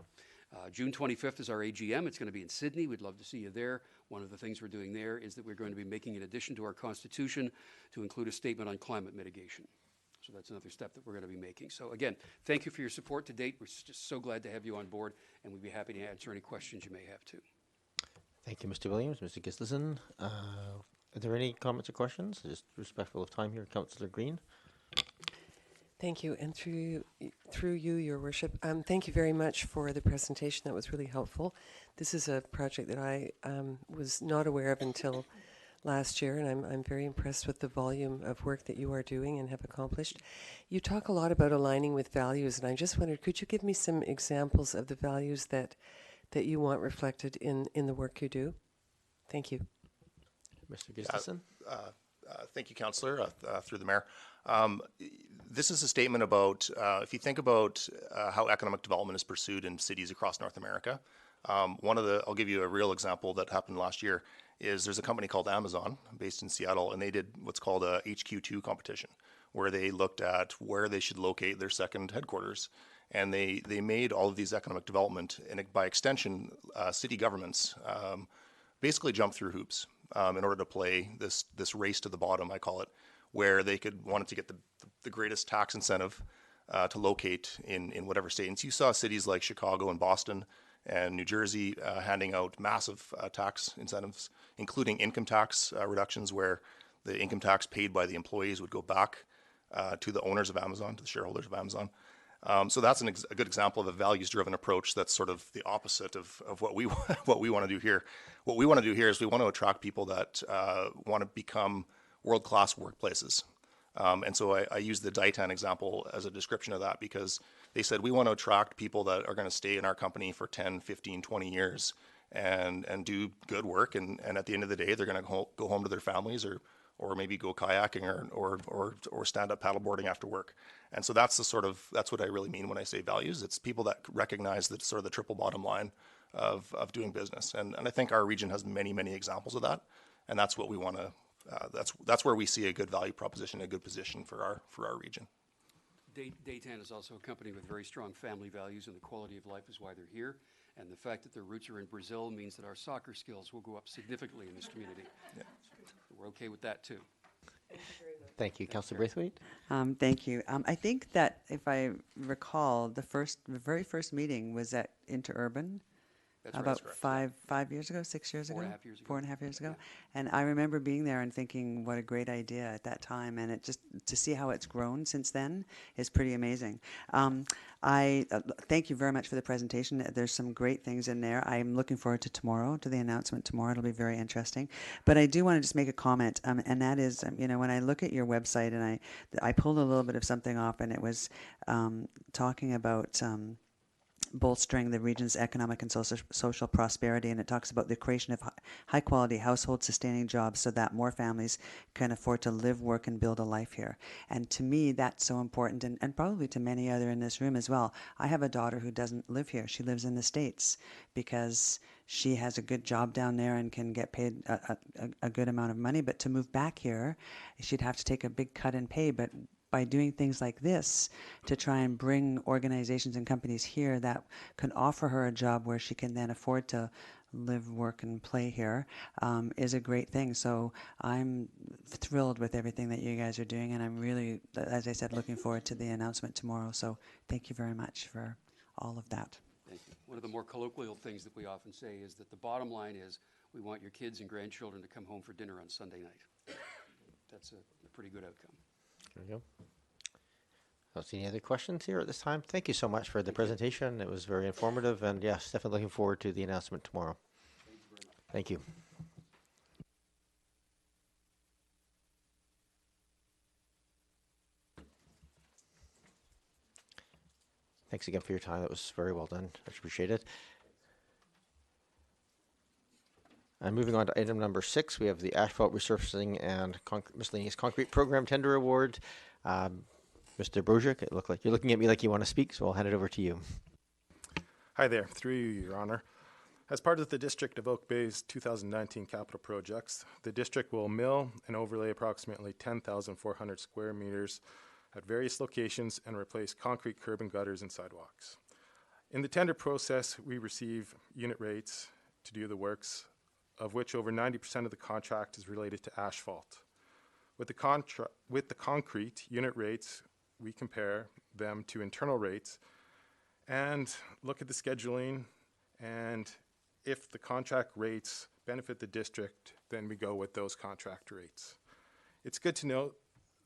June 25th is our AGM. It's going to be in Sydney. We'd love to see you there. One of the things we're doing there is that we're going to be making an addition to our Constitution to include a statement on climate mitigation. So that's another step that we're going to be making. So again, thank you for your support to date. We're just so glad to have you on board, and we'd be happy to answer any questions you may have too. Thank you, Mr. Williams, Mr. Gislason. Are there any comments or questions? Just respectful of time here, Councillor Green. Thank you, and through you, Your Worship, thank you very much for the presentation. That was really helpful. This is a project that I was not aware of until last year, and I'm very impressed with the volume of work that you are doing and have accomplished. You talk a lot about aligning with values, and I just wondered, could you give me some examples of the values that you want reflected in the work you do? Thank you. Mr. Gustafson? Thank you, Councillor, through the Mayor. This is a statement about, if you think about how economic development is pursued in cities across North America, I'll give you a real example that happened last year, is there's a company called Amazon based in Seattle, and they did what's called a HQ2 competition, where they looked at where they should locate their second headquarters. And they made all of these economic development, and by extension, city governments basically jump through hoops in order to play this race to the bottom, I call it, where they wanted to get the greatest tax incentive to locate in whatever state. And so you saw cities like Chicago and Boston and New Jersey handing out massive tax incentives, including income tax reductions, where the income tax paid by the employees would go back to the owners of Amazon, to the shareholders of Amazon. So that's a good example of a values-driven approach that's sort of the opposite of what we want to do here. What we want to do here is we want to attract people that want to become world-class workplaces. And so I use the Ditan example as a description of that, because they said we want to attract people that are going to stay in our company for 10, 15, 20 years and do good work. And at the end of the day, they're going to go home to their families or maybe go kayaking or stand up paddleboarding after work. And so that's what I really mean when I say values. It's people that recognize that sort of the triple bottom line of doing business. And I think our region has many, many examples of that. And that's what we want to, that's where we see a good value proposition, a good position for our region. Daytan is also a company with very strong family values, and the quality of life is why they're here. And the fact that their roots are in Brazil means that our soccer skills will go up significantly in this community. Yeah. We're okay with that too. Thank you. Councillor Braithwaite? Thank you. I think that if I recall, the very first meeting was at Interurban. That's right. About That's correct. 5 years ago, 6 years ago? 4.5 years ago. 4.5 years ago. Yeah. And I remember being there and thinking, what a great idea at that time. And it just, to see how it's grown since then is pretty amazing. I thank you very much for the presentation. There's some great things in there. I'm looking forward to tomorrow, to the announcement tomorrow. It'll be very interesting. But I do want to just make a comment, and that is, when I look at your website, and I pulled a little bit of something off, and it was talking about bolstering the region's economic and social prosperity, and it talks about the creation of high-quality household-sustaining jobs so that more families can afford to live, work, and build a life here. And to me, that's so important, and probably to many other in this room as well. I have a daughter who doesn't live here. She lives in the States because she has a good job down there and can get paid a good amount of money. But to move back here, she'd have to take a big cut in pay. But by doing things like this to try and bring organizations and companies here that can offer her a job where she can then afford to live, work, and play here is a great thing. So I'm thrilled with everything that you guys are doing, and I'm really, as I said, looking forward to the announcement tomorrow. So thank you very much for all of that. Thank you. One of the more colloquial things that we often say is that the bottom line is we want your kids and grandchildren to come home for dinner on Sunday night. That's a pretty good outcome. There we go. I don't see any other questions here at this time. Thank you so much for the presentation. It was very informative, and yes, definitely looking forward to the announcement tomorrow. Thank you. Thanks again for your time. That was very well done. I appreciate it. And moving on to item number 6, we have the Asphalt Resurfacing and Miscellaneous Concrete Program Tender Award. Mr. Brojik, it looked like you're looking at me like you want to speak, so I'll hand it over to you. Hi there, through you, Your Honor. As part of the District of Oak Bay's 2019 capital projects, the district will mill and overlay approximately 10,400 square meters at various locations and replace concrete curb and gutters and sidewalks. In the tender process, we receive unit rates to do the works, of which over 90% of the contract is related to asphalt. With the concrete unit rates, we compare them to internal rates and look at the scheduling, and if the contract rates benefit the district, then we go with those contract rates. It's good to note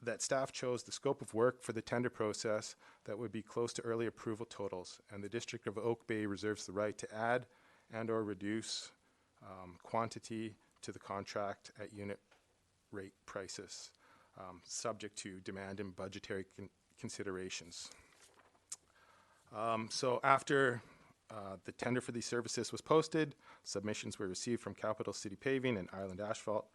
that staff chose the scope of work for the tender process that would be close to early approval totals, and the District of Oak Bay reserves the right to add and or reduce quantity to the contract at unit rate prices, subject to demand and budgetary considerations. So after the tender for these services was posted, submissions were received from Capital City Paving and Island Asphalt,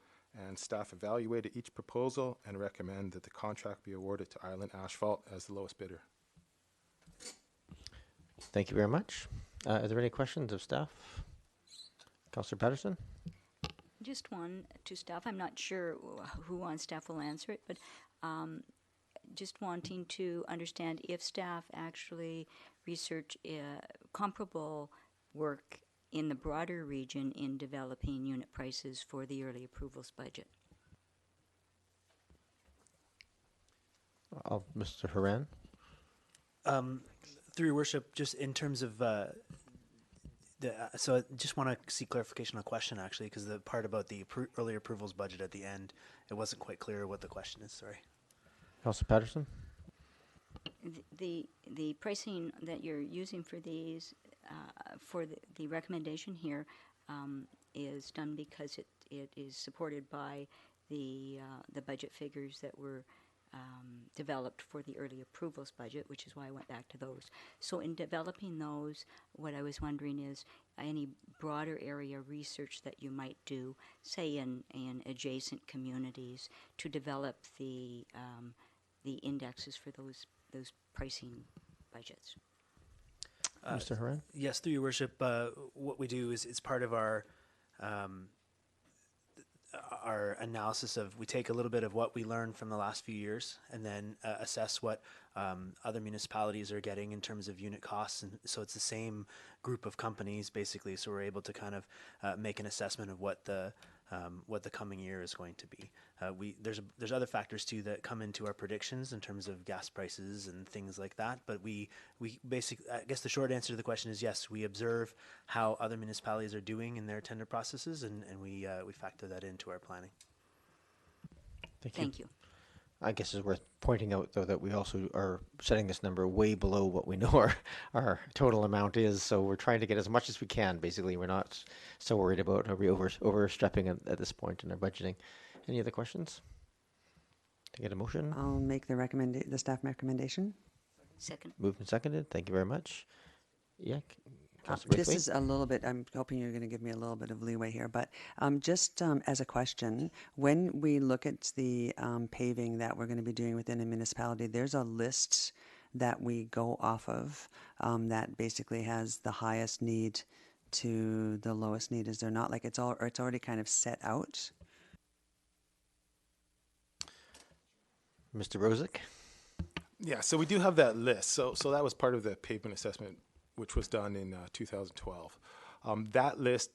and staff evaluated each proposal and recommend that the contract be awarded to Island Asphalt as the lowest bidder. Thank you very much. Are there any questions of staff? Councillor Patterson? Just one to staff. I'm not sure who on staff will answer it, but just wanting to understand if staff actually research comparable work in the broader region in developing unit prices for the early approvals budget. Mr. Haran? Through your worship, just in terms of so I just want to see clarification on the question, actually, because the part about the early approvals budget at the end, it wasn't quite clear what the question is. Sorry. Councillor Patterson? The pricing that you're using for these, for the recommendation here, is done because it is supported by the budget figures that were developed for the early approvals budget, which is why I went back to those. So in developing those, what I was wondering is any broader area research that you might do, say in adjacent communities, to develop the indexes for those pricing budgets. Mr. Haran? Yes, through your worship, what we do is it's part of our analysis of, we take a little bit of what we learned from the last few years and then assess what other municipalities are getting in terms of unit costs. And so it's the same group of companies basically. So we're able to kind of make an assessment of what the coming year is going to be. There's other factors too that come into our predictions in terms of gas prices and things like that. But we basically, I guess the short answer to the question is yes, we observe how other municipalities are doing in their tender processes, and we factor that into our planning. Thank you. I guess it's worth pointing out, though, that we also are setting this number way below what we know our total amount is. So we're trying to get as much as we can. Basically, we're not so worried about are we overstepping at this point in our budgeting. Any other questions? To get a motion? I'll make the staff recommendation. Second. Moved and seconded. Thank you very much. Yeah. This is a little bit, I'm hoping you're going to give me a little bit of leeway here, but just as a question, when we look at the paving that we're going to be doing within a municipality, there's a list that we go off of that basically has the highest need to the lowest need. Is there not? Like it's already kind of set out? Mr. Rosick? Yeah, so we do have that list. So that was part of the pavement assessment, which was done in 2012. That list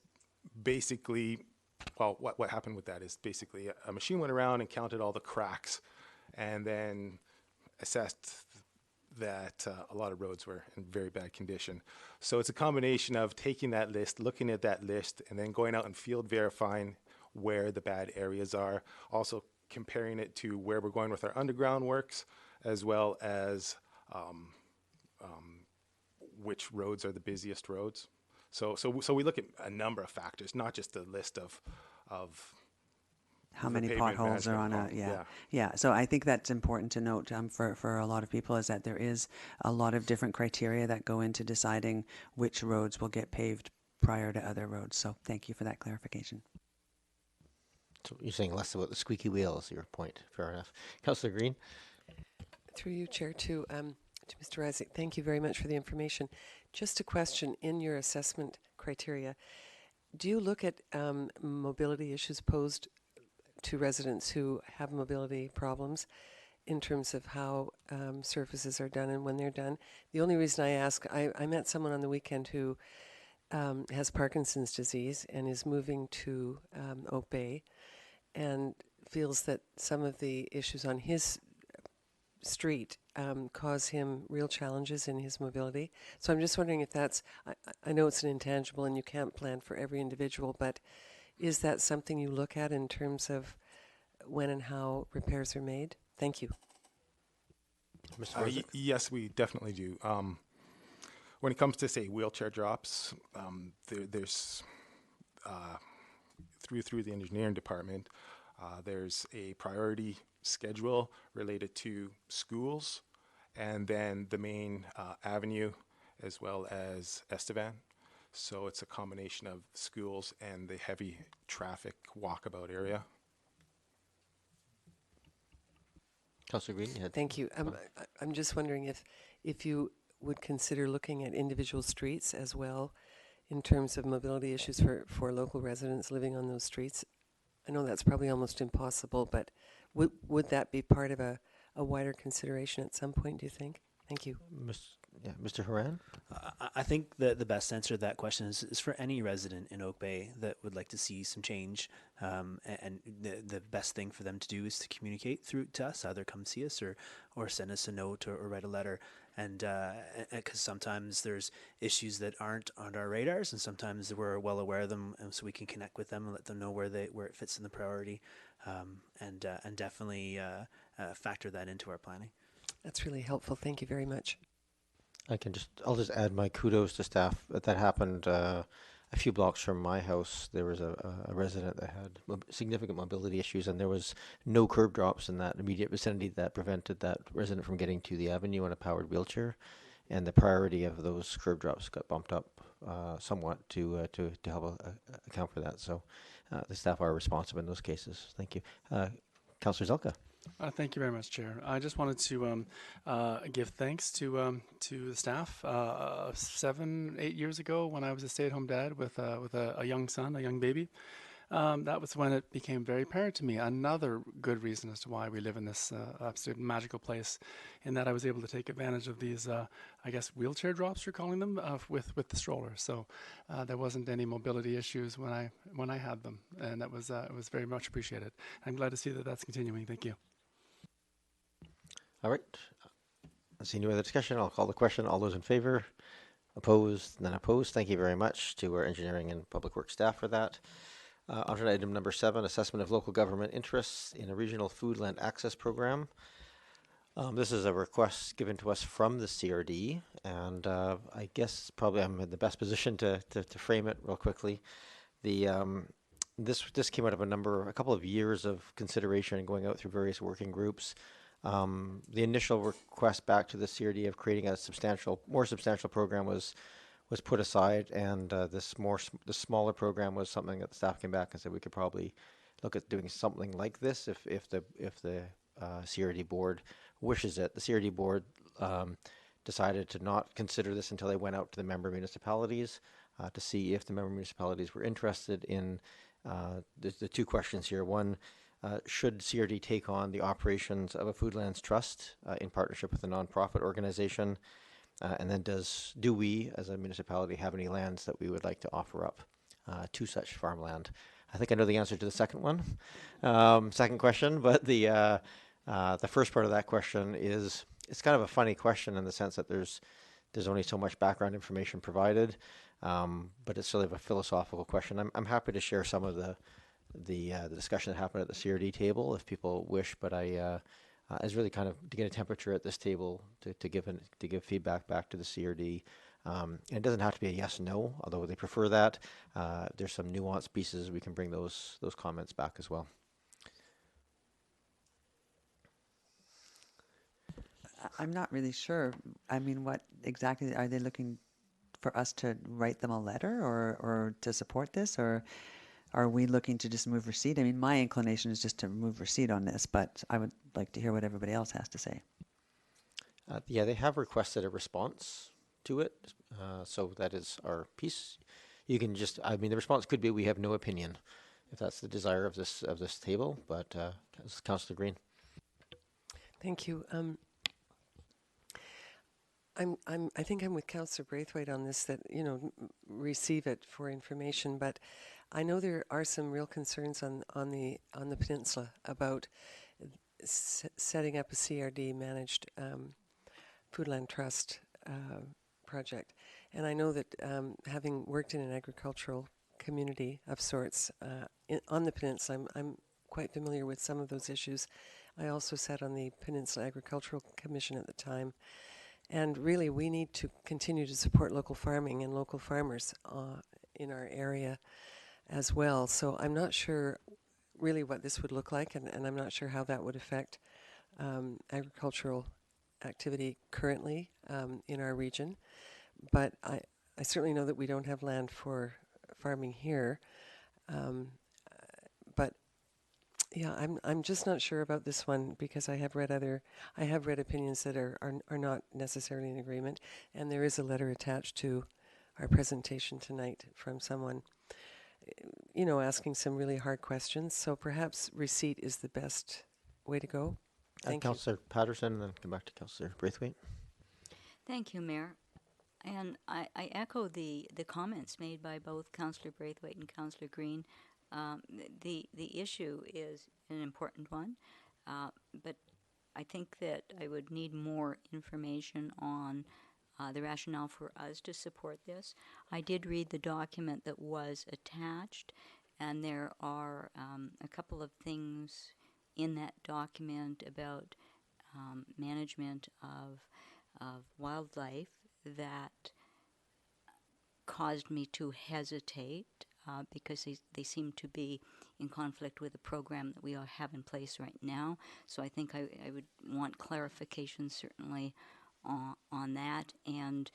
basically, well, what happened with that is basically a machine went around and counted all the cracks and then assessed that a lot of roads were in very bad condition. So it's a combination of taking that list, looking at that list, and then going out and field verifying where the bad areas are, also comparing it to where we're going with our underground works, as well as which roads are the busiest roads. So we look at a number of factors, not just the list of how many potholes are on yeah. So I think that's important to note for a lot of people, is that there is a lot of different criteria that go into deciding which roads will get paved prior to other roads. So thank you for that clarification. So you're saying less about the squeaky wheel is your point. Fair enough. Councillor Green? Through you, Chair, to Mr. Isaac, thank you very much for the information. Just a question, in your assessment criteria, do you look at mobility issues posed to residents who have mobility problems in terms of how surfaces are done and when they're done? The only reason I ask, I met someone on the weekend who has Parkinson's disease and is moving to Oak Bay and feels that some of the issues on his street cause him real challenges in his mobility. So I'm just wondering if that's, I know it's an intangible and you can't plan for every individual, but is that something you look at in terms of when and how repairs are made? Thank you. Yes, we definitely do. When it comes to, say, wheelchair drops, there's through the engineering department. There's a priority schedule related to schools, and then the main avenue, as well as Estevan. So it's a combination of schools and the heavy traffic walkabout area. Councillor Green, you had Thank you. I'm just wondering if you would consider looking at individual streets as well in terms of mobility issues for local residents living on those streets. I know that's probably almost impossible, but would that be part of a wider consideration at some point, do you think? Thank you. Mr. Haran? I think the best answer to that question is for any resident in Oak Bay that would like to see some change. And the best thing for them to do is to communicate through to us, either come see us or send us a note or write a letter. And because sometimes there's issues that aren't on our radars, and sometimes we're well aware of them, and so we can connect with them and let them know where it fits in the priority, and definitely factor that into our planning. That's really helpful. Thank you very much. I'll just add my kudos to staff. That happened a few blocks from my house. There was a resident that had significant mobility issues, and there was no curb drops in that immediate vicinity that prevented that resident from getting to the avenue in a powered wheelchair. And the priority of those curb drops got bumped up somewhat to help account for that. So the staff are responsive in those cases. Thank you. Councillor Zelka. Thank you very much, Chair. I just wanted to give thanks to the staff. 7-8 years ago, when I was a stay-at-home dad with a young son, a young baby, that was when it became very apparent to me. Another good reason as to why we live in this absolute magical place, in that I was able to take advantage of these, I guess, wheelchair drops, you're calling them, with the stroller. So there wasn't any mobility issues when I had them, and it was very much appreciated. I'm glad to see that that's continuing. Thank you. All right. I see no other discussion. I'll call the question. All those in favor? Opposed? None opposed. Thank you very much to our engineering and public works staff for that. On to item number 7, assessment of local government interests in a regional foodland access program. This is a request given to us from the CRD, and I guess probably I'm in the best position to frame it real quickly. This came out of a couple of years of consideration and going out through various working groups. The initial request back to the CRD of creating a more substantial program was put aside, and the smaller program was something that the staff came back and said we could probably look at doing something like this if the CRD board wishes it. The CRD board decided to not consider this until they went out to the member municipalities to see if the member municipalities were interested in the two questions here. One, should CRD take on the operations of a Foodlands Trust in partnership with a nonprofit organization? And then do we, as a municipality, have any lands that we would like to offer up to such farmland? I think I know the answer to the second one, second question, but the first part of that question it's kind of a funny question in the sense that there's only so much background information provided, but it's sort of a philosophical question. I'm happy to share some of the discussion that happened at the CRD table if people wish, but is really kind of to get a temperature at this table to give feedback back to the CRD. And it doesn't have to be a yes no, although they prefer that. There's some nuanced pieces we can bring those comments back as well. I'm not really sure. I mean, what exactly are they looking for us to write them a letter or to support this, or are we looking to just move receipt? I mean, my inclination is just to move receipt on this, but I would like to hear what everybody else has to say. Yeah, they have requested a response to it, so that is our piece. You can the response could be we have no opinion, if that's the desire of this table. But Councillor Green. Thank you. I think I'm with Councillor Braithwaite on this, that, receive it for information, but I know there are some real concerns on the peninsula about setting up a CRD managed Foodland Trust project. And I know that having worked in an agricultural community of sorts on the peninsula, I'm quite familiar with some of those issues. I also sat on the Peninsula Agricultural Commission at the time. And really, we need to continue to support local farming and local farmers in our area. as well. So I'm not sure really what this would look like, and I'm not sure how that would affect agricultural activity currently in our region. But I certainly know that we don't have land for farming here. But yeah, I'm just not sure about this one because I have read opinions that are not necessarily in agreement, and there is a letter attached to our presentation tonight from someone, asking some really hard questions. So perhaps receipt is the best way to go. Thank you. Councillor Patterson, and then come back to Councillor Braithwaite. Thank you, Mayor. And I echo the comments made by both Councillor Braithwaite and Councillor Green. The issue is an important one, but I think that I would need more information on the rationale for us to support this. I did read the document that was attached, and there are a couple of things in that document about management of wildlife that caused me to hesitate because they seem to be in conflict with the program that we all have in place right now. So I think I would want clarification certainly on that, and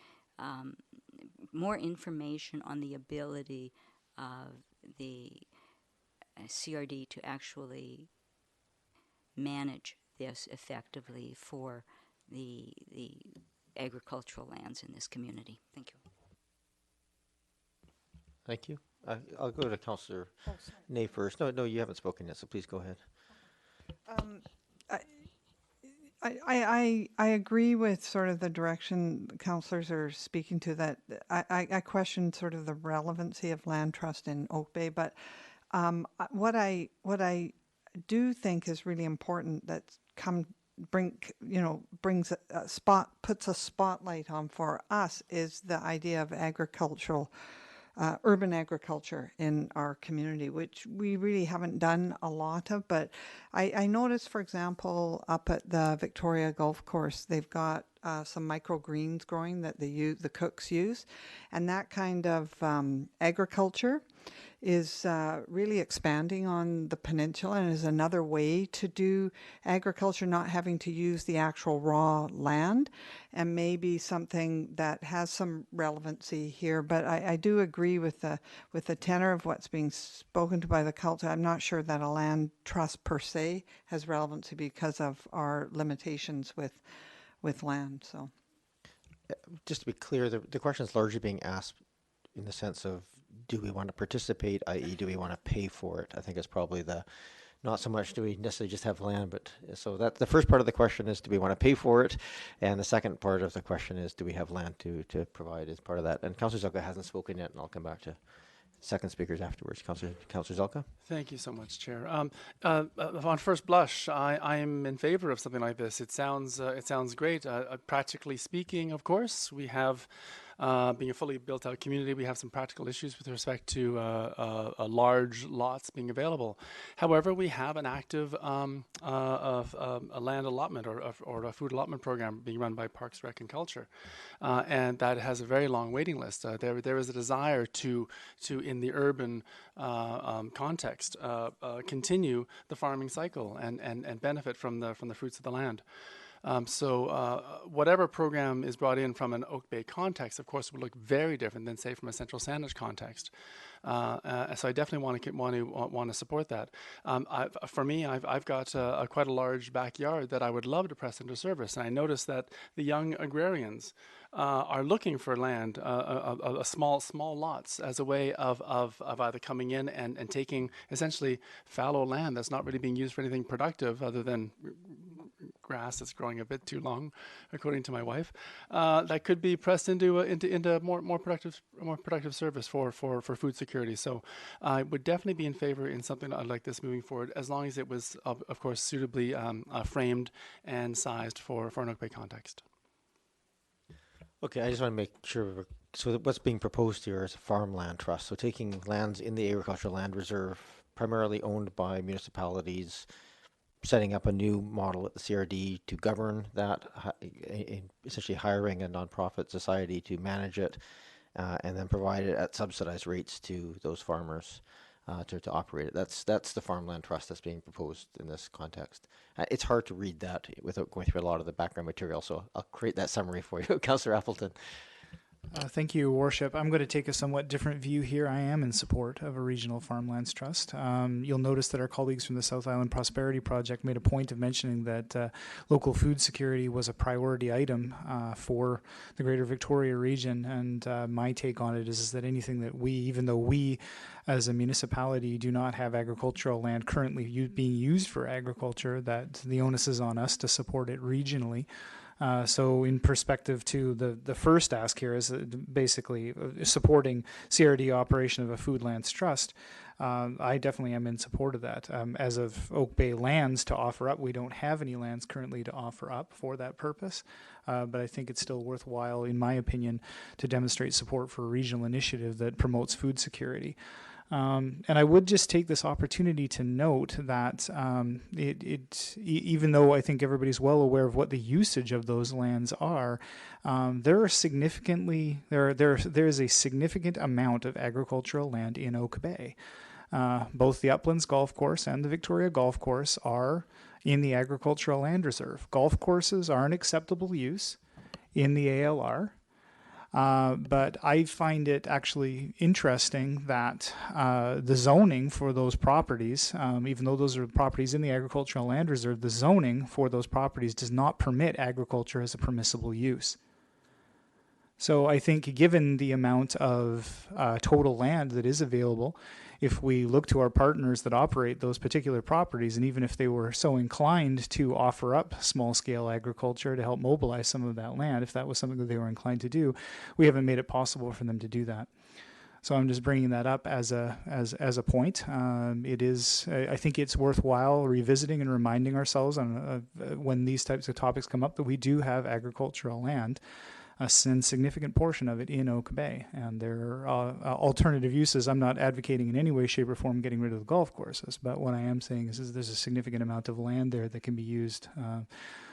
more information on the ability of the CRD to actually manage this effectively for the agricultural lands in this community. Thank you. Thank you. I'll go to Councillor Ney first. No, you haven't spoken yet, so please go ahead. I agree with sort of the direction councillors are speaking to, that I question sort of the relevancy of land trust in Oak Bay, but what I do think is really important that puts a spotlight on for us is the idea of urban agriculture in our community, which we really haven't done a lot of. But I noticed, for example, up at the Victoria Golf Course, they've got some microgreens growing that the cooks use, and that kind of agriculture is really expanding on the peninsula and is another way to do agriculture, not having to use the actual raw land, and maybe something that has some relevancy here. But I do agree with the tenor of what's being spoken to by the council. I'm not sure that a land trust per se has relevancy because of our limitations with land. So, just to be clear, the question is largely being asked in the sense of, do we want to participate, i.e. do we want to pay for it? I think it's probably not so much do we necessarily just have land, but so that the first part of the question is, do we want to pay for it? And the second part of the question is, do we have land to provide as part of that? And Councillor Zelka hasn't spoken yet, and I'll come back to second speakers afterwards. Councillor Zelka. Thank you so much, Chair. On first blush, I am in favor of something like this. It sounds great. Practically speaking, of course, we have, being a fully built-out community, we have some practical issues with respect to large lots being available. However, we have an active a land allotment or a food allotment program being run by Parks, Rec and Culture, and that has a very long waiting list. There is a desire to in the urban context continue the farming cycle and benefit from the fruits of the land. So whatever program is brought in from an Oak Bay context, of course, would look very different than, say, from a Central Sandwich context. So I definitely want to support that. For me, I've got quite a large backyard that I would love to press into service, and I noticed that the young agrarians are looking for land, small lots, as a way of either coming in and taking essentially fallow land that's not really being used for anything productive other than grass that's growing a bit too long, according to my wife, that could be pressed into more productive service for food security. So I would definitely be in favor in something like this moving forward, as long as it was, of course, suitably framed and sized for an Oak Bay context. Okay, I just want to make sure. So what's being proposed here is a farmland trust. So taking lands in the agricultural land reserve, primarily owned by municipalities, setting up a new model at the CRD to govern that, essentially hiring a nonprofit society to manage it, and then provide it at subsidized rates to those farmers to operate it. That's the Farmland Trust that's being proposed in this context. It's hard to read that without going through a lot of the background material, so I'll create that summary for you, Councillor Appleton. Thank you, Worship. I'm going to take a somewhat different view here. I am in support of a regional farmlands trust. You'll notice that our colleagues from the South Island Prosperity Project made a point of mentioning that local food security was a priority item for the Greater Victoria region. And my take on it is that anything that even though we as a municipality do not have agricultural land currently being used for agriculture, that the onus is on us to support it regionally. So in perspective to the first ask here is basically supporting CRD operation of a Foodlands Trust. I definitely am in support of that. As of Oak Bay lands to offer up, we don't have any lands currently to offer up for that purpose. But I think it's still worthwhile, in my opinion, to demonstrate support for a regional initiative that promotes food security. And I would just take this opportunity to note that even though I think everybody's well aware of what the usage of those lands are, there is a significant amount of agricultural land in Oak Bay. Both the Uplands Golf Course and the Victoria Golf Course are in the Agricultural Land Reserve. Golf courses are an acceptable use in the ALR. But I find it actually interesting that the zoning for those properties, even though those are properties in the Agricultural Land Reserve, the zoning for those properties does not permit agriculture as a permissible use. So I think given the amount of total land that is available, if we look to our partners that operate those particular properties, and even if they were so inclined to offer up small-scale agriculture to help mobilize some of that land, if that was something that they were inclined to do, we haven't made it possible for them to do that. So I'm just bringing that up as a point. It is, I think it's worthwhile revisiting and reminding ourselves on when these types of topics come up that we do have agricultural land. A significant portion of it in Oak Bay, and there are alternative uses. I'm not advocating in any way, shape, or form getting rid of the golf courses, but what I am saying is there's a significant amount of land there that can be used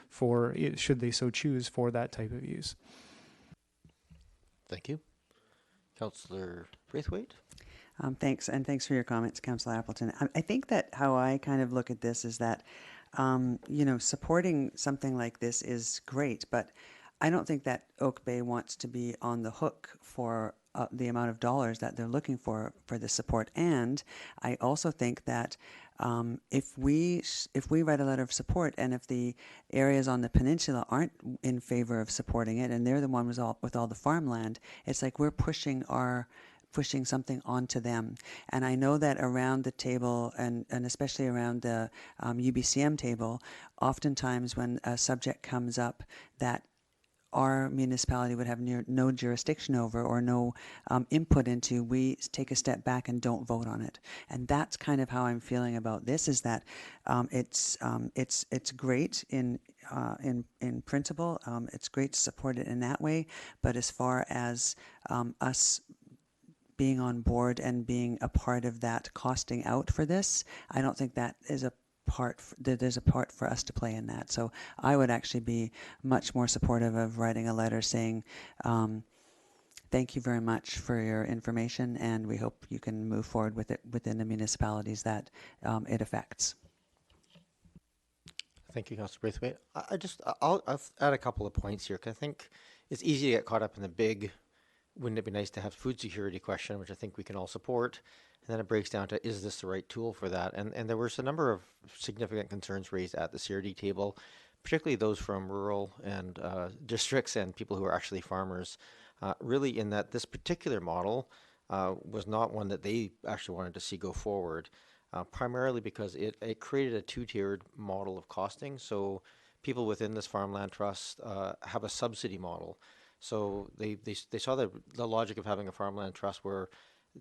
for, should they so choose, for that type of use. Thank you. Councillor Braithwaite? Thanks, and thanks for your comments, Councillor Appleton. I think that how I kind of look at this is that, supporting something like this is great, but I don't think that Oak Bay wants to be on the hook for the amount of dollars that they're looking for the support. And I also think that if we write a letter of support, and if the areas on the peninsula aren't in favor of supporting it, and they're the ones with all the farmland, it's like we're pushing something onto them. And I know that around the table, and especially around the UBCM table, oftentimes when a subject comes up that our municipality would have no jurisdiction over or no input into, we take a step back and don't vote on it. And that's kind of how I'm feeling about this, is that it's great in principle. It's great to support it in that way. But as far as us being on board and being a part of that costing out for this, I don't think that is there's a part for us to play in that. So I would actually be much more supportive of writing a letter saying, thank you very much for your information, and we hope you can move forward with it within the municipalities that it affects. Thank you, Councillor Braithwaite. I'll add a couple of points here, because I think it's easy to get caught up in the big, wouldn't it be nice to have food security question, which I think we can all support. And then it breaks down to, is this the right tool for that? And there was a number of significant concerns raised at the CRD table, particularly those from rural and districts and people who are actually farmers, really in that this particular model was not one that they actually wanted to see go forward, primarily because it created a two-tiered model of costing. So people within this Farmland Trust have a subsidy model. So they saw the logic of having a Farmland Trust where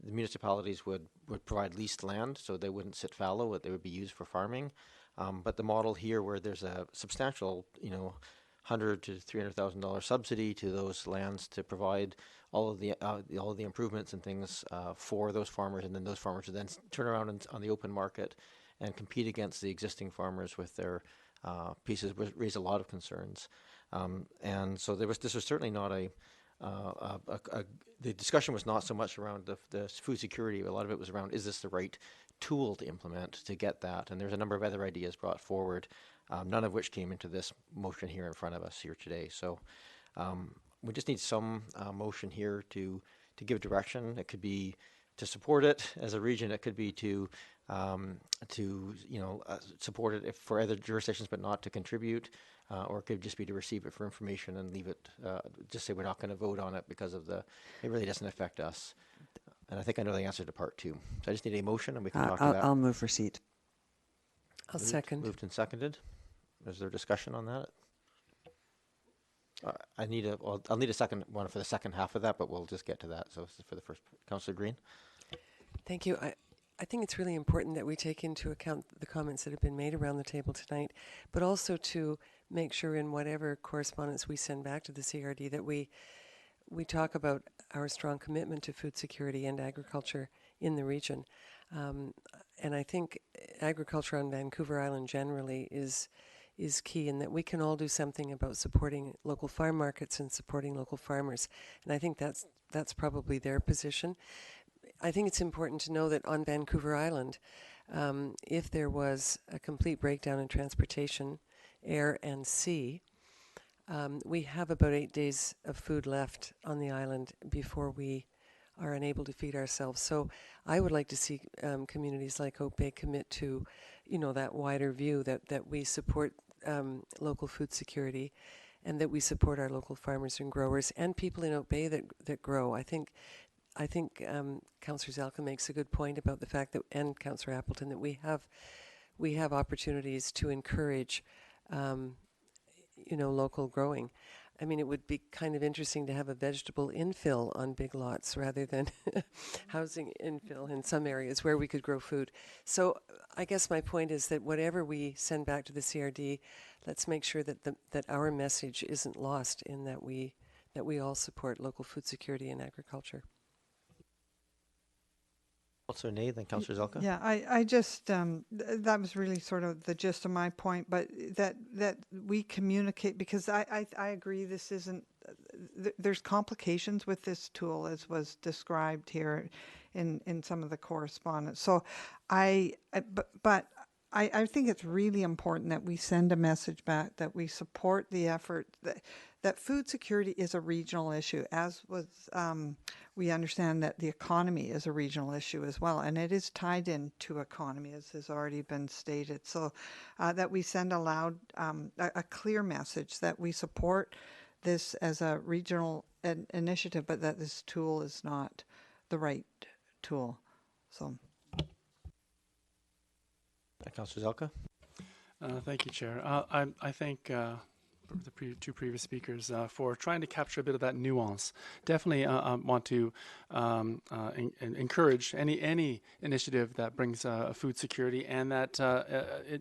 the municipalities would provide leased land, so they wouldn't sit fallow, but they would be used for farming. But the model here, where there's a substantial, $100,000 to $300,000 subsidy to those lands to provide all of the improvements and things for those farmers, and then those farmers would then turn around on the open market and compete against the existing farmers with their pieces, raised a lot of concerns. And so this was certainly not the discussion was not so much around the food security. A lot of it was around, is this the right tool to implement to get that? And there's a number of other ideas brought forward, none of which came into this motion here in front of us here today. So we just need some motion here to give direction. It could be to support it as a region. It could be to support it if for other jurisdictions, but not to contribute. Or it could just be to receive it for information and leave it, just say we're not going to vote on it because of it really doesn't affect us. And I think I know the answer to part 2. So I just need a motion and we can talk about that. I'll move receipt. I'll second. Moved and seconded. Is there discussion on that? I'll need a second one for the second half of that, but we'll just get to that. So for the first, Councillor Green. Thank you. I think it's really important that we take into account the comments that have been made around the table tonight, but also to make sure in whatever correspondence we send back to the CRD that we talk about our strong commitment to food security and agriculture in the region. And I think agriculture on Vancouver Island generally is key, in that we can all do something about supporting local farm markets and supporting local farmers. And I think that's probably their position. I think it's important to know that on Vancouver Island, if there was a complete breakdown in transportation, air and sea, we have about 8 days of food left on the island before we are unable to feed ourselves. So I would like to see communities like Oak Bay commit to, that wider view that we support local food security, and that we support our local farmers and growers and people in Oak Bay that grow. I think Councillor Zelka makes a good point about the fact that, and Councillor Appleton, that we have opportunities to encourage, local growing. I mean, it would be kind of interesting to have a vegetable infill on big lots rather than housing infill in some areas where we could grow food. So I guess my point is that whatever we send back to the CRD, let's make sure that our message isn't lost, in that we all support local food security and agriculture. Councillor Ney, then Councillor Zelka. Yeah, I just, that was really sort of the gist of my point, but that we communicate, because I agree this isn't, there's complications with this tool, as was described here in some of the correspondence. So I think it's really important that we send a message back, that we support the effort, that food security is a regional issue, as was, we understand that the economy is a regional issue as well, and it is tied into economy, as has already been stated. So that we send a loud, a clear message that we support this as a regional initiative, but that this tool is not the right tool. So. Councillor Zelka. Thank you, Chair. I thank the two previous speakers for trying to capture a bit of that nuance. Definitely want to encourage any initiative that brings food security, and that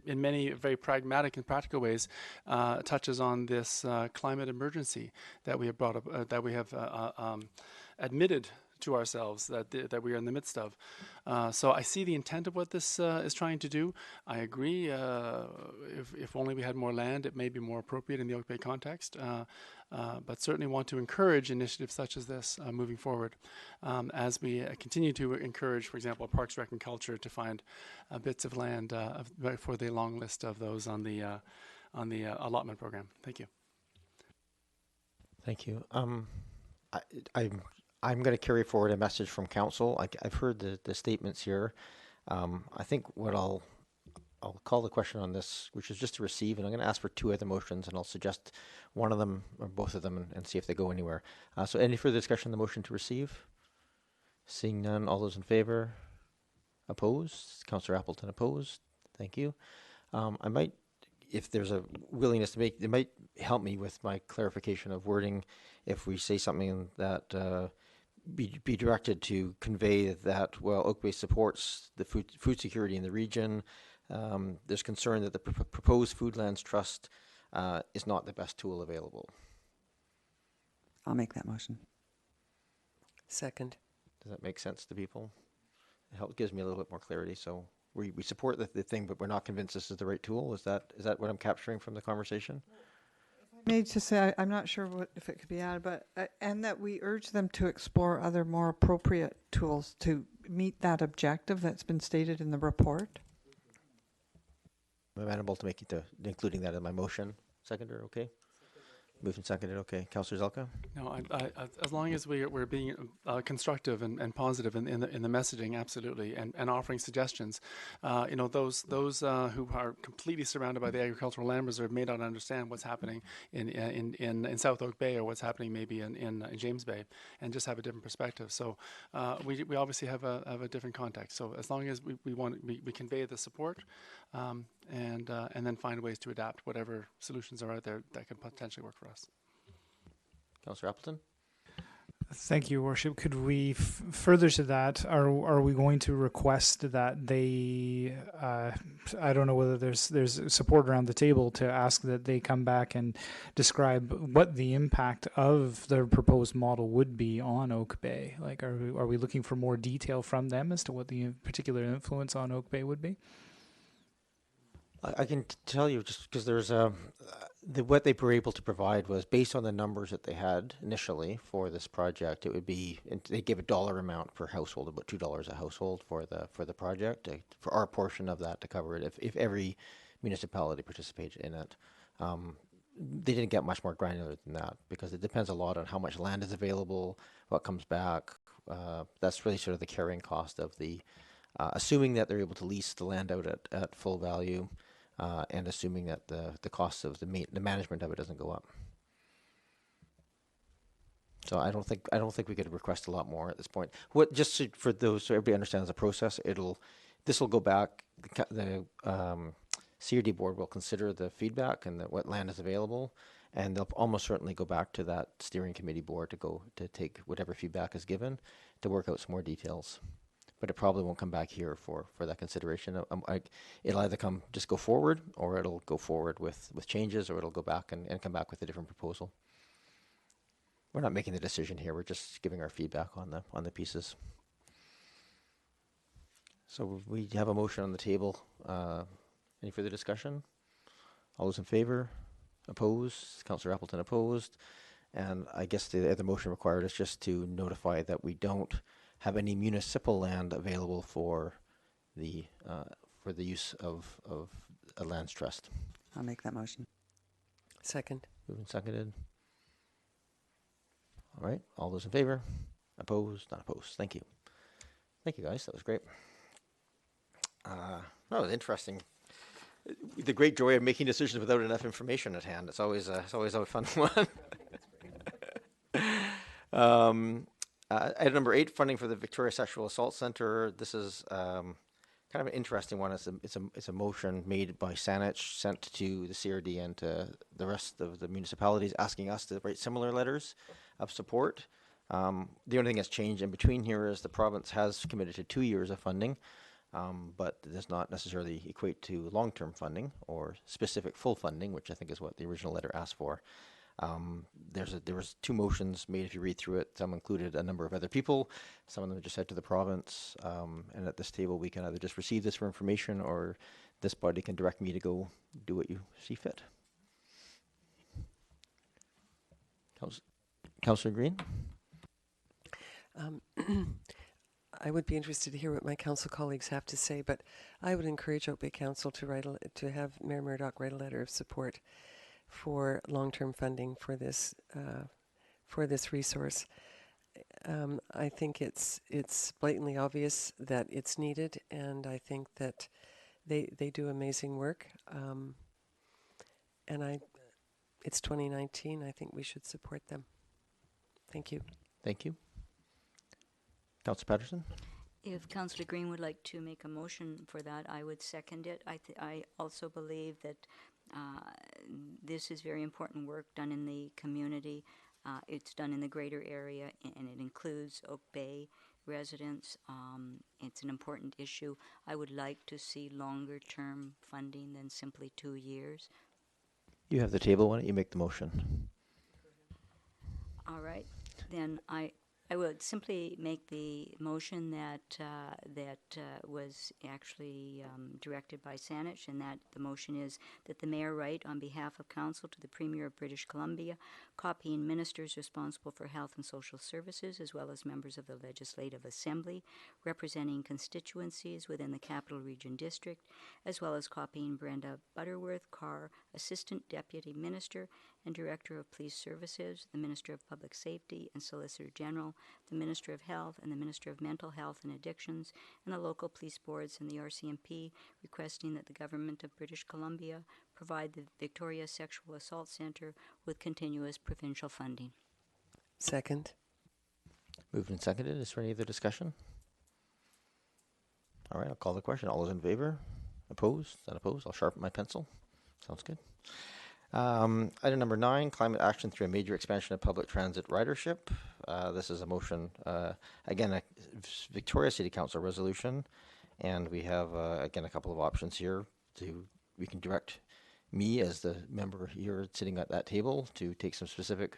in many very pragmatic and practical ways touches on this climate emergency that we have brought up, that we have admitted to ourselves that we are in the midst of. So I see the intent of what this is trying to do. I agree. If only we had more land, it may be more appropriate in the Oak Bay context. But certainly want to encourage initiatives such as this moving forward, as we continue to encourage, for example, Parks, Rec and Culture to find bits of land for the long list of those on the allotment program. Thank you. Thank you. I'm going to carry forward a message from council. I've heard the statements here. I think what I'll call the question on this, which is just to receive, and I'm going to ask for 2 other motions, and I'll suggest one of them or both of them and see if they go anywhere. So any further discussion on the motion to receive? Seeing none, all those in favor? Opposed? Councillor Appleton opposed. Thank you. I might, if there's a willingness to make, it might help me with my clarification of wording if we say something that be directed to convey that, well, Oak Bay supports the food security in the region. There's concern that the proposed Foodlands Trust is not the best tool available. I'll make that motion. Second. Does that make sense to people? It gives me a little bit more clarity. So we support the thing, but we're not convinced this is the right tool. Is that what I'm capturing from the conversation? If I may just say I'm not sure if it could be added, but and that we urge them to explore other more appropriate tools to meet that objective that's been stated in the report. I'm amenable to including that in my motion. Seconder, okay? Moved and seconded, okay. Councillor Zelka? No, as long as we're being constructive and positive in the messaging, absolutely, and offering suggestions. Those who are completely surrounded by the agricultural land reserve may not understand what's happening in South Oak Bay or what's happening maybe in James Bay, and just have a different perspective. So we obviously have a different context. So as long as we convey the support, and then find ways to adapt whatever solutions are out there that can potentially work for us. Councillor Appleton? Thank you, Worship. Could we further to that? Are we going to request that they? I don't know whether there's support around the table to ask that they come back and describe what the impact of the proposed model would be on Oak Bay. Like, are we looking for more detail from them as to what the particular influence on Oak Bay would be? I can tell you just because there's what they were able to provide was based on the numbers that they had initially for this project. It would be, they gave a dollar amount per household, about $2 a household for the project, for our portion of that to cover it if every municipality participated in it. They didn't get much more granular than that because it depends a lot on how much land is available, what comes back. That's really sort of the carrying cost of the, assuming that they're able to lease the land out at full value. And assuming that the cost of the management of it doesn't go up. So I don't think we could request a lot more at this point. For those, so everybody understands the process. This will go back. The CRD board will consider the feedback and what land is available, and they'll almost certainly go back to that steering committee board to take whatever feedback is given to work out some more details. But it probably won't come back here for that consideration. It'll either just go forward, or it'll go forward with changes, or it'll go back and come back with a different proposal. We're not making the decision here. We're just giving our feedback on the pieces. So we have a motion on the table. Any further discussion? All those in favor? Opposed? Councillor Appleton opposed. And I guess the other motion required is just to notify that we don't have any municipal land available for the use of a lands trust. I'll make that motion. Second. Moved and seconded. All right. All those in favor? Opposed? Not opposed. Thank you. Thank you, guys. That was great. That was interesting. The great joy of making decisions without enough information at hand. It's always a fun one. Item number 8, funding for the Victoria Sexual Assault Center. This is kind of an interesting one. It's a motion made by Saanich, sent to the CRD and to the rest of the municipalities, asking us to write similar letters of support. The only thing that's changed in between here is the province has committed to 2 years of funding, but it does not necessarily equate to long-term funding or specific full funding, which I think is what the original letter asked for. There was 2 motions made. If you read through it, some included a number of other people. Some of them just said to the province. And at this table, we can either just receive this for information, or this body can direct me to go do what you see fit. Councillor Green. I would be interested to hear what my council colleagues have to say, but I would encourage Oak Bay Council to have Mayor Murdoch write a letter of support for long-term funding for this resource. I think it's blatantly obvious that it's needed, and I think that they do amazing work. And it's 2019. I think we should support them. Thank you. Thank you. Councillor Patterson. If Councillor Green would like to make a motion for that, I would second it. I also believe that this is very important work done in the community. It's done in the greater area, and it includes Oak Bay residents. It's an important issue. I would like to see longer-term funding than simply 2 years. You have the table. Why don't you make the motion? All right. Then I I would simply make the motion that was actually directed by Saanich, and that the motion is that the mayor write on behalf of council to the Premier of British Columbia, copying ministers responsible for health and social services, as well as members of the Legislative Assembly representing constituencies within the Capital Region District, as well as copying Brenda Butterworth Carr, Assistant Deputy Minister and Director of Police Services, the Minister of Public Safety and Solicitor General, the Minister of Health and the Minister of Mental Health and Addictions, and the local police boards and the RCMP, requesting that the Government of British Columbia provide the Victoria Sexual Assault Centre with continuous provincial funding. Second. Moved and seconded. Is there any other discussion? All right, I'll call the question. All those in favor? Opposed? Not opposed? I'll sharpen my pencil. Sounds good. Item number 9, climate action through a major expansion of public transit ridership. This is a motion, again, a Victoria City Council resolution, and we have, again, a couple of options here. We can direct me as the member here sitting at that table to take some specific,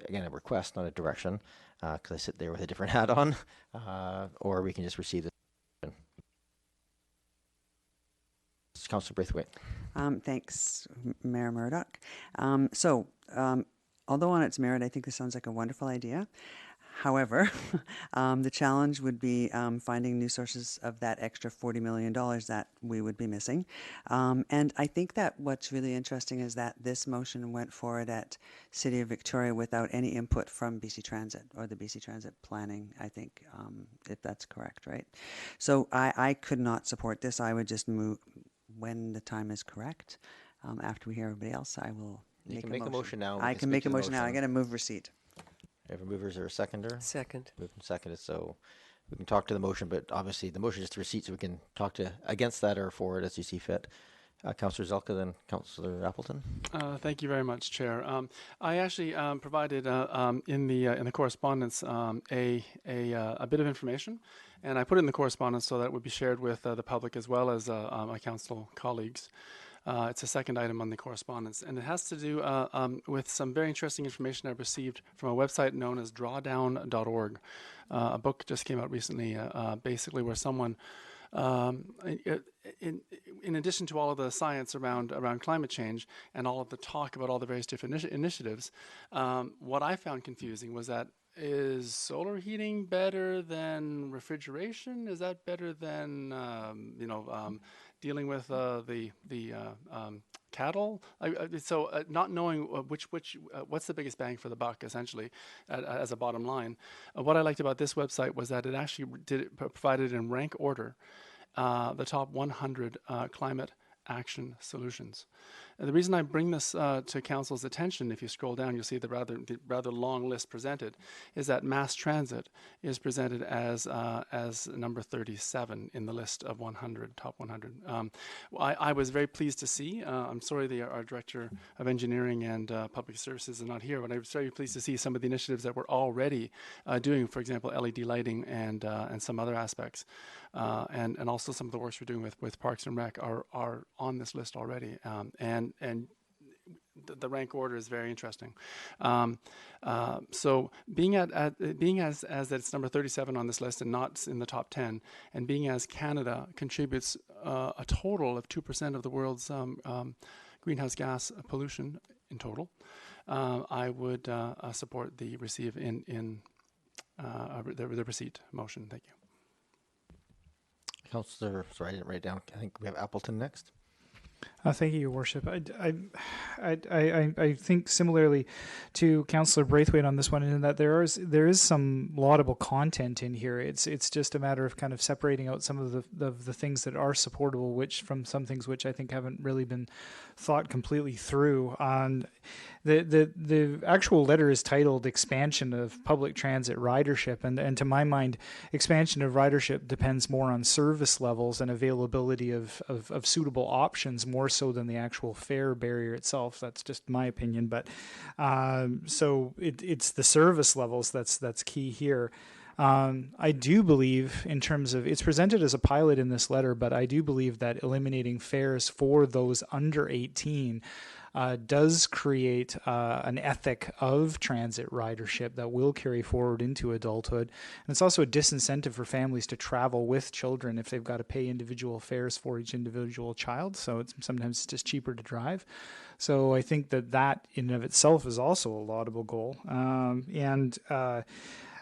again, a request, not a direction, because I sit there with a different hat on, or we can just receive the Councillor Braithwaite. Thanks, Mayor Murdoch. Although on its merit, I think this sounds like a wonderful idea. However, the challenge would be finding new sources of that extra $40 million that we would be missing. And I think that what's really interesting is that this motion went forward at City of Victoria without any input from BC Transit or the BC Transit planning, I think, if that's correct, right? So I could not support this. I would just move when the time is correct. After we hear everybody else, I will make a motion now. I can make a motion now. I got to move receipt. We have a mover. Is there a seconder? Second. Moved and seconded. So we can talk to the motion, but obviously the motion is to receipt, so we can talk to against that or for it as you see fit. Councillor Zelka, then Councillor Appleton. Thank you very much, Chair. I actually provided in the correspondence a bit of information, and I put it in the correspondence so that it would be shared with the public as well as my council colleagues. It's a second item on the correspondence, and it has to do with some very interesting information I received from a website known as drawdown.org. A book just came out recently, basically where someone, in addition to all of the science around climate change and all of the talk about all the various different initiatives, what I found confusing was that, is solar heating better than refrigeration? Is that better than dealing with the cattle? Not knowing what's the biggest bang for the buck, essentially, as a bottom line. What I liked about this website was that it actually provided in rank order the top 100 climate action solutions. And the reason I bring this to Council's attention, if you scroll down, you'll see the rather long list presented, is that mass transit is presented as number 37 in the list of 100, top 100. I was very pleased to see, I'm sorry our Director of Engineering and Public Services is not here, but I was very pleased to see some of the initiatives that we're already doing, for example, LED lighting and some other aspects. And also some of the works we're doing with Parks and Rec are on this list already. And the rank order is very interesting. So being as it's number 37 on this list and not in the top 10, and being as Canada contributes a total of 2% of the world's greenhouse gas pollution in total, I would support the the receipt motion. Thank you. Councillor, sorry, I didn't write it down. I think we have Appleton next. Thank you, Your Worship. I think similarly to Councillor Braithwaite on this one, in that there is some laudable content in here. It's just a matter of kind of separating out some of the things that are supportable, from some things which I think haven't really been thought completely through. The actual letter is titled "Expansion of Public Transit Ridership," and to my mind, expansion of ridership depends more on service levels and availability of suitable options, more so than the actual fare barrier itself. That's just my opinion, but so it's the service levels that's key here. I do believe, in terms of, it's presented as a pilot in this letter, but I do believe that eliminating fares for those under 18 does create an ethic of transit ridership that will carry forward into adulthood. And it's also a disincentive for families to travel with children if they've got to pay individual fares for each individual child. So it's sometimes just cheaper to drive. So I think that in and of itself is also a laudable goal.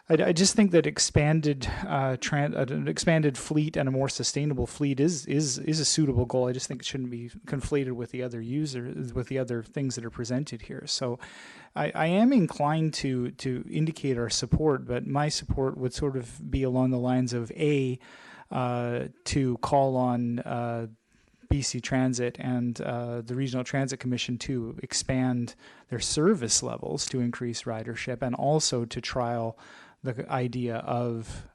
I just think that an expanded fleet and a more sustainable fleet is a suitable goal. I just think it shouldn't be conflated with the other things that are presented here. So I am inclined to indicate our support, but my support would sort of be along the lines of to call on BC Transit and the Regional Transit Commission to expand their service levels to increase ridership, and also to trial the idea of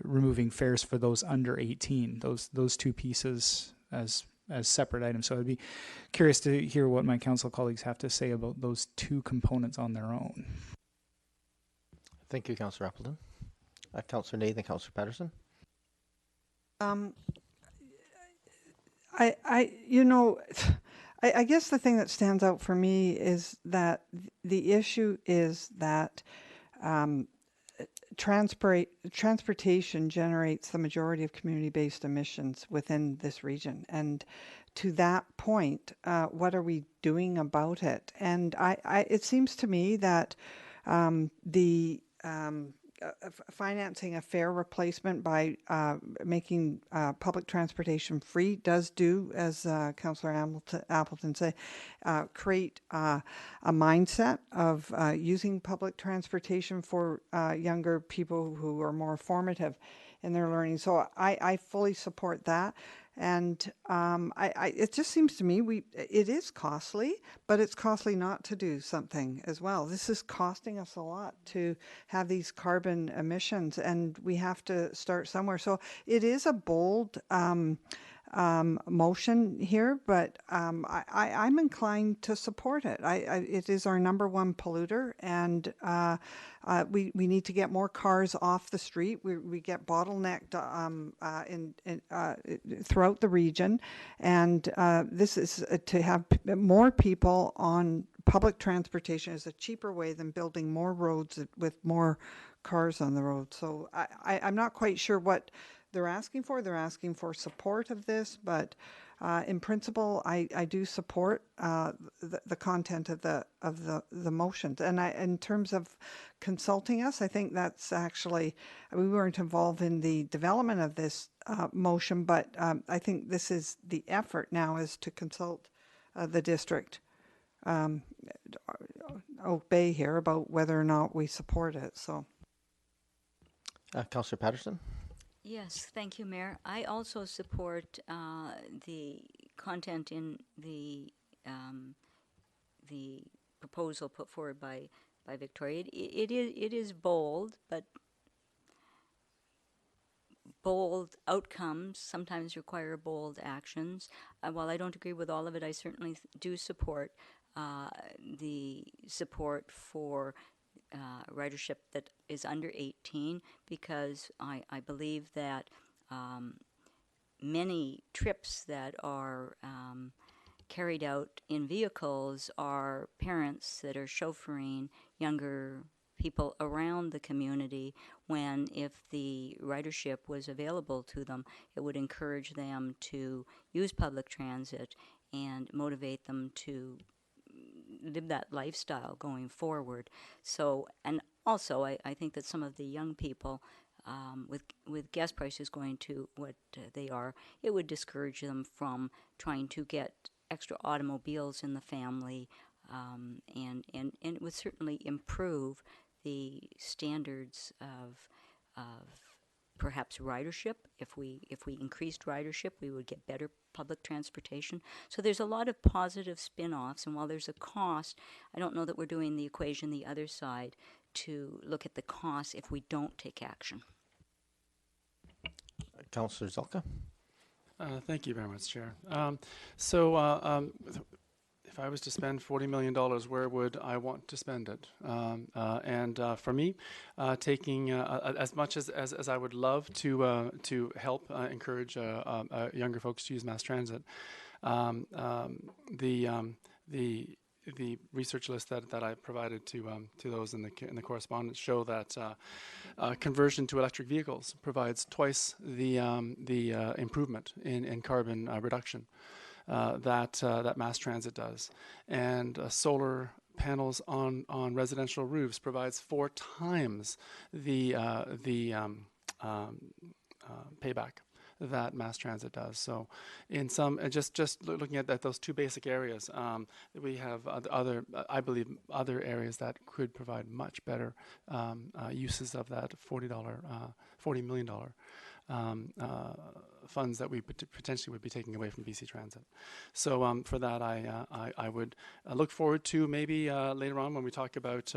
removing fares for those under 18, those two pieces as separate items. So I'd be curious to hear what my council colleagues have to say about those two components on their own. Thank you, Councillor Appleton. Councillor Nathan, Councillor Patterson. I guess the thing that stands out for me is that the issue is that transportation generates the majority of community-based emissions within this region. And to that point, what are we doing about it? And it seems to me that financing a fare replacement by making public transportation free does do, as Councillor Appleton said, create a mindset of using public transportation for younger people who are more formative in their learning. So I fully support that. And it just seems to me it is costly, but it's costly not to do something as well. This is costing us a lot to have these carbon emissions, and we have to start somewhere. So it is a bold motion here, but I'm inclined to support it. It is our number one polluter, and we need to get more cars off the street. We get bottlenecked throughout the region, and this is to have more people on public transportation is a cheaper way than building more roads with more cars on the road. So I'm not quite sure what they're asking for. They're asking for support of this, but in principle, I do support the content of the motions. And in terms of consulting us, I think that's actually, we weren't involved in the development of this motion, but I think this is the effort now is to consult the district, Oak Bay here, about whether or not we support it. So, Councillor Patterson. Yes, thank you, Mayor. I also support the content in the proposal put forward by Victoria. It is bold, but bold outcomes sometimes require bold actions. While I don't agree with all of it, I certainly do support the support for ridership that is under 18, because I believe that many trips that are carried out in vehicles are parents that are chauffeuring younger people around the community, when if the ridership was available to them, it would encourage them to use public transit and motivate them to live that lifestyle going forward. So, and also I think that some of the young people, with gas prices going to what they are, it would discourage them from trying to get extra automobiles in the family, and it would certainly improve the standards of perhaps ridership. If we increased ridership, we would get better public transportation. So there's a lot of positive spin-offs, and while there's a cost, I don't know that we're doing the equation the other side to look at the cost if we don't take action. Councillor Zelka. Thank you very much, Chair. If I was to spend $40 million, where would I want to spend it? For me, taking as much as I would love to help encourage younger folks to use mass transit, the research list that I provided to those in the correspondence show that conversion to electric vehicles provides twice the improvement in carbon reduction that mass transit does, and solar panels on residential roofs provides 4 times the payback that mass transit does. So in some, just looking at those 2 basic areas, we have I believe other areas that could provide much better uses of that $40 million funds that we potentially would be taking away from BC Transit. So for that, I would look forward to maybe later on when we talk about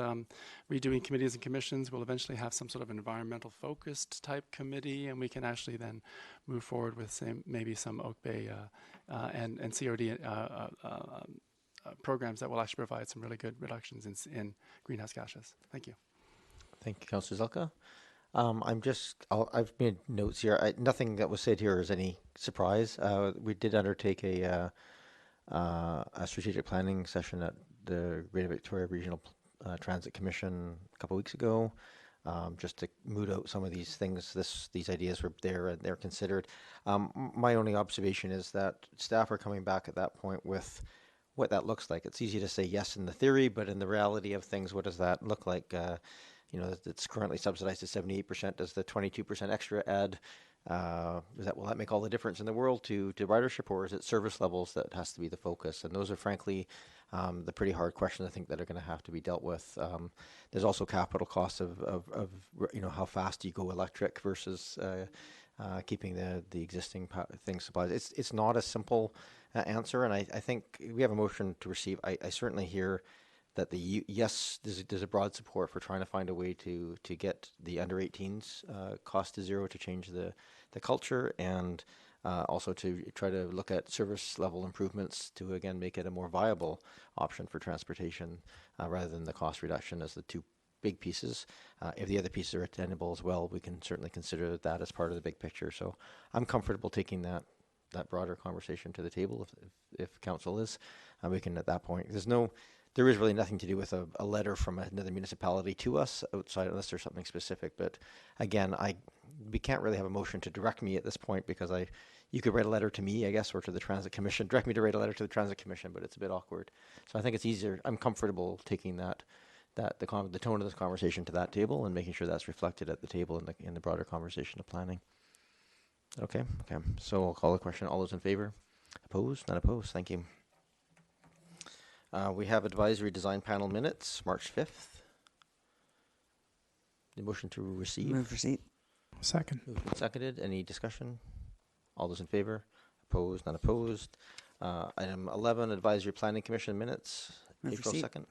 redoing committees and commissions, we'll eventually have some sort of environmental focused type committee, and we can actually then move forward with maybe some Oak Bay and CRD programs that will actually provide some really good reductions in greenhouse gases. Thank you. Thank you, Councillor Zelka. I've made notes here. Nothing that was said here is any surprise. We did undertake a strategic planning session at the Greater Victoria Regional Transit Commission a couple of weeks ago, just to moot out some of these things. These ideas were there and they're considered. My only observation is that staff are coming back at that point with what that looks like. It's easy to say yes in the theory, but in the reality of things, what does that look like? It's currently subsidized to 78%. Does the 22% extra add? Will that make all the difference in the world to ridership, or is it service levels that has to be the focus? And those are frankly the pretty hard questions I think that are going to have to be dealt with. There's also capital costs of how fast you go electric versus keeping the existing things supplied. It's not a simple answer, and I think we have a motion to receive. I certainly hear that there's a broad support for trying to find a way to get the under 18s cost to zero to change the culture, and also to try to look at service level improvements to again make it a more viable option for transportation rather than the cost reduction as the 2 big pieces. If the other pieces are attainable as well, we can certainly consider that as part of the big picture. So I'm comfortable taking that broader conversation to the table if council is. We can at that point. There is really nothing to do with a letter from another municipality to us outside, unless there's something specific. But again, we can't really have a motion to direct me at this point because you could write a letter to me, I guess, or to the Transit Commission. Direct me to write a letter to the Transit Commission, but it's a bit awkward. So I think it's easier. I'm comfortable taking the tone of this conversation to that table and making sure that's reflected at the table in the broader conversation of planning. Okay. So I'll call the question. All those in favor? Opposed? Not opposed. Thank you. We have advisory design panel minutes, March 5th. The motion to receive. Move receipt. Second. Moved and seconded. Any discussion? All those in favor? Opposed? Not opposed. Item 11, advisory planning commission minutes, Move April receipt. 2nd.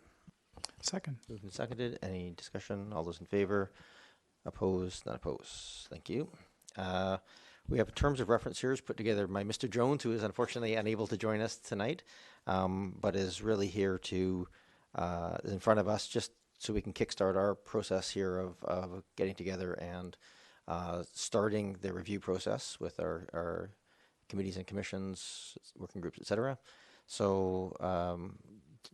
Second. Moved and seconded. Any discussion? All those in favor? Opposed? Not opposed. Thank you. We have terms of reference here put together by Mr. Jones, who is unfortunately unable to join us tonight, but is really here to in front of us just so we can kickstart our process here of getting together and starting the review process with our committees and commissions, working groups, etc. So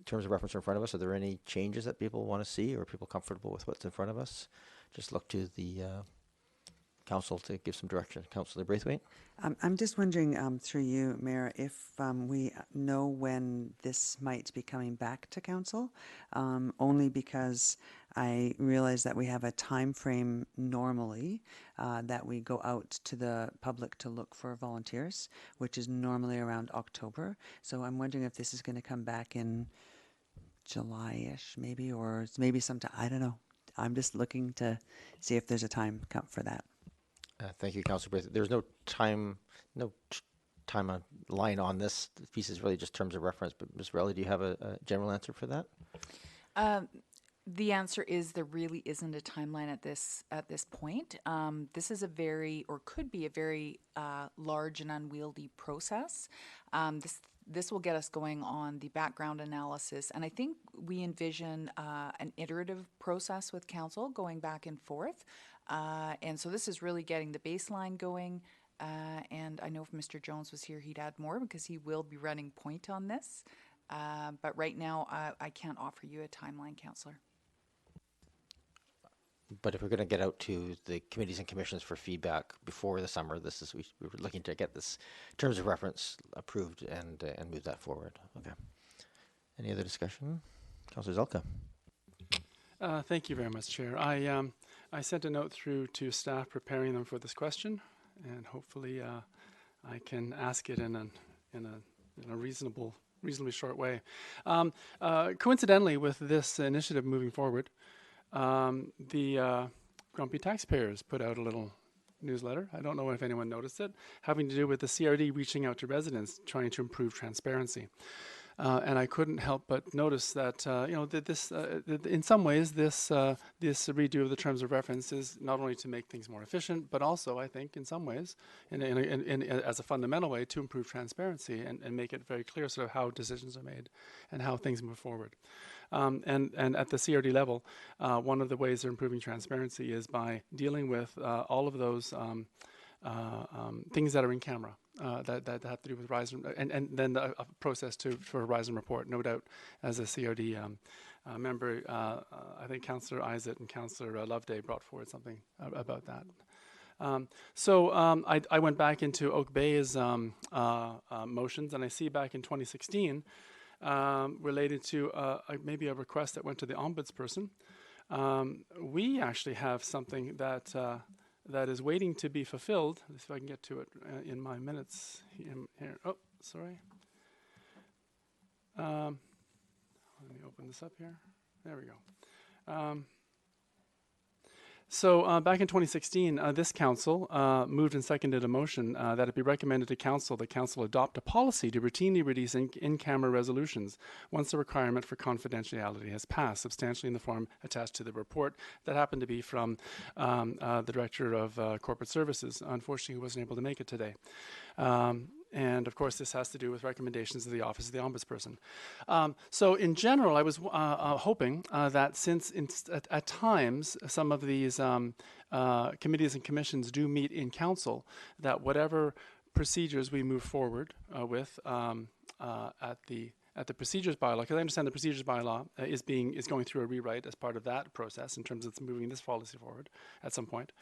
terms of reference are in front of us. Are there any changes that people want to see, or are people comfortable with what's in front of us? Just look to the council to give some direction. Councillor Braithwaite? I'm just wondering, through you, Mayor, if we know when this might be coming back to council, only because I realize that we have a time frame normally that we go out to the public to look for volunteers, which is normally around October. So I'm wondering if this is going to come back in July-ish maybe, or maybe sometime, I don't know. I'm just looking to see if there's a time for that. Thank you, Councillor Braithwaite. There's no time line on this. The piece is really just terms of reference. But Ms. Relly, do you have a general answer for that? The answer is there really isn't a timeline at this point. This is could be a very large and unwieldy process. This will get us going on the background analysis, and I think we envision an iterative process with council going back and forth. And so this is really getting the baseline going. And I know if Mr. Jones was here, he'd add more because he will be running point on this. But right now, I can't offer you a timeline, Councillor. But if we're going to get out to the committees and commissions for feedback before the summer, we were looking to get this terms of reference approved and move that forward. Okay. Any other discussion? Councillor Zelka. Thank you very much, Chair. I sent a note through to staff preparing them for this question, and hopefully I can ask it in a reasonably short way. Coincidentally, with this initiative moving forward, the Grumpy Taxpayers put out a little newsletter. I don't know if anyone noticed it, having to do with the CRD reaching out to residents, trying to improve transparency. And I couldn't help but notice that in some ways this redo of the terms of reference is not only to make things more efficient, but also I think in some ways, as a fundamental way, to improve transparency and make it very clear sort of how decisions are made and how things move forward. And at the CRD level, one of the ways they're improving transparency is by dealing with all of those things that are in camera. That have to do with Rise and then a process for Rise and Report. No doubt, as a CRD member, I think Councillor Isaac and Councillor Loveday brought forward something about that. So I went back into Oak Bay's motions, and I see back in 2016 related to maybe a request that went to the ombudsperson. We actually have something that is waiting to be fulfilled. If I can get to it in my minutes here. Oh, sorry. Let me open this up here. There we go. So back in 2016, this council moved and seconded a motion that it be recommended to council that council adopt a policy to routinely release in-camera resolutions once the requirement for confidentiality has passed, substantially in the form attached to the report. That happened to be from the Director of Corporate Services, unfortunately who wasn't able to make it today. And of course, this has to do with recommendations of the Office of the Ombudsperson. So in general, I was hoping that since at times some of these committees and commissions do meet in council, that whatever procedures we move forward with at the procedures bylaw, because I understand the procedures bylaw is going through a rewrite as part of that process in terms of moving this policy forward at some point,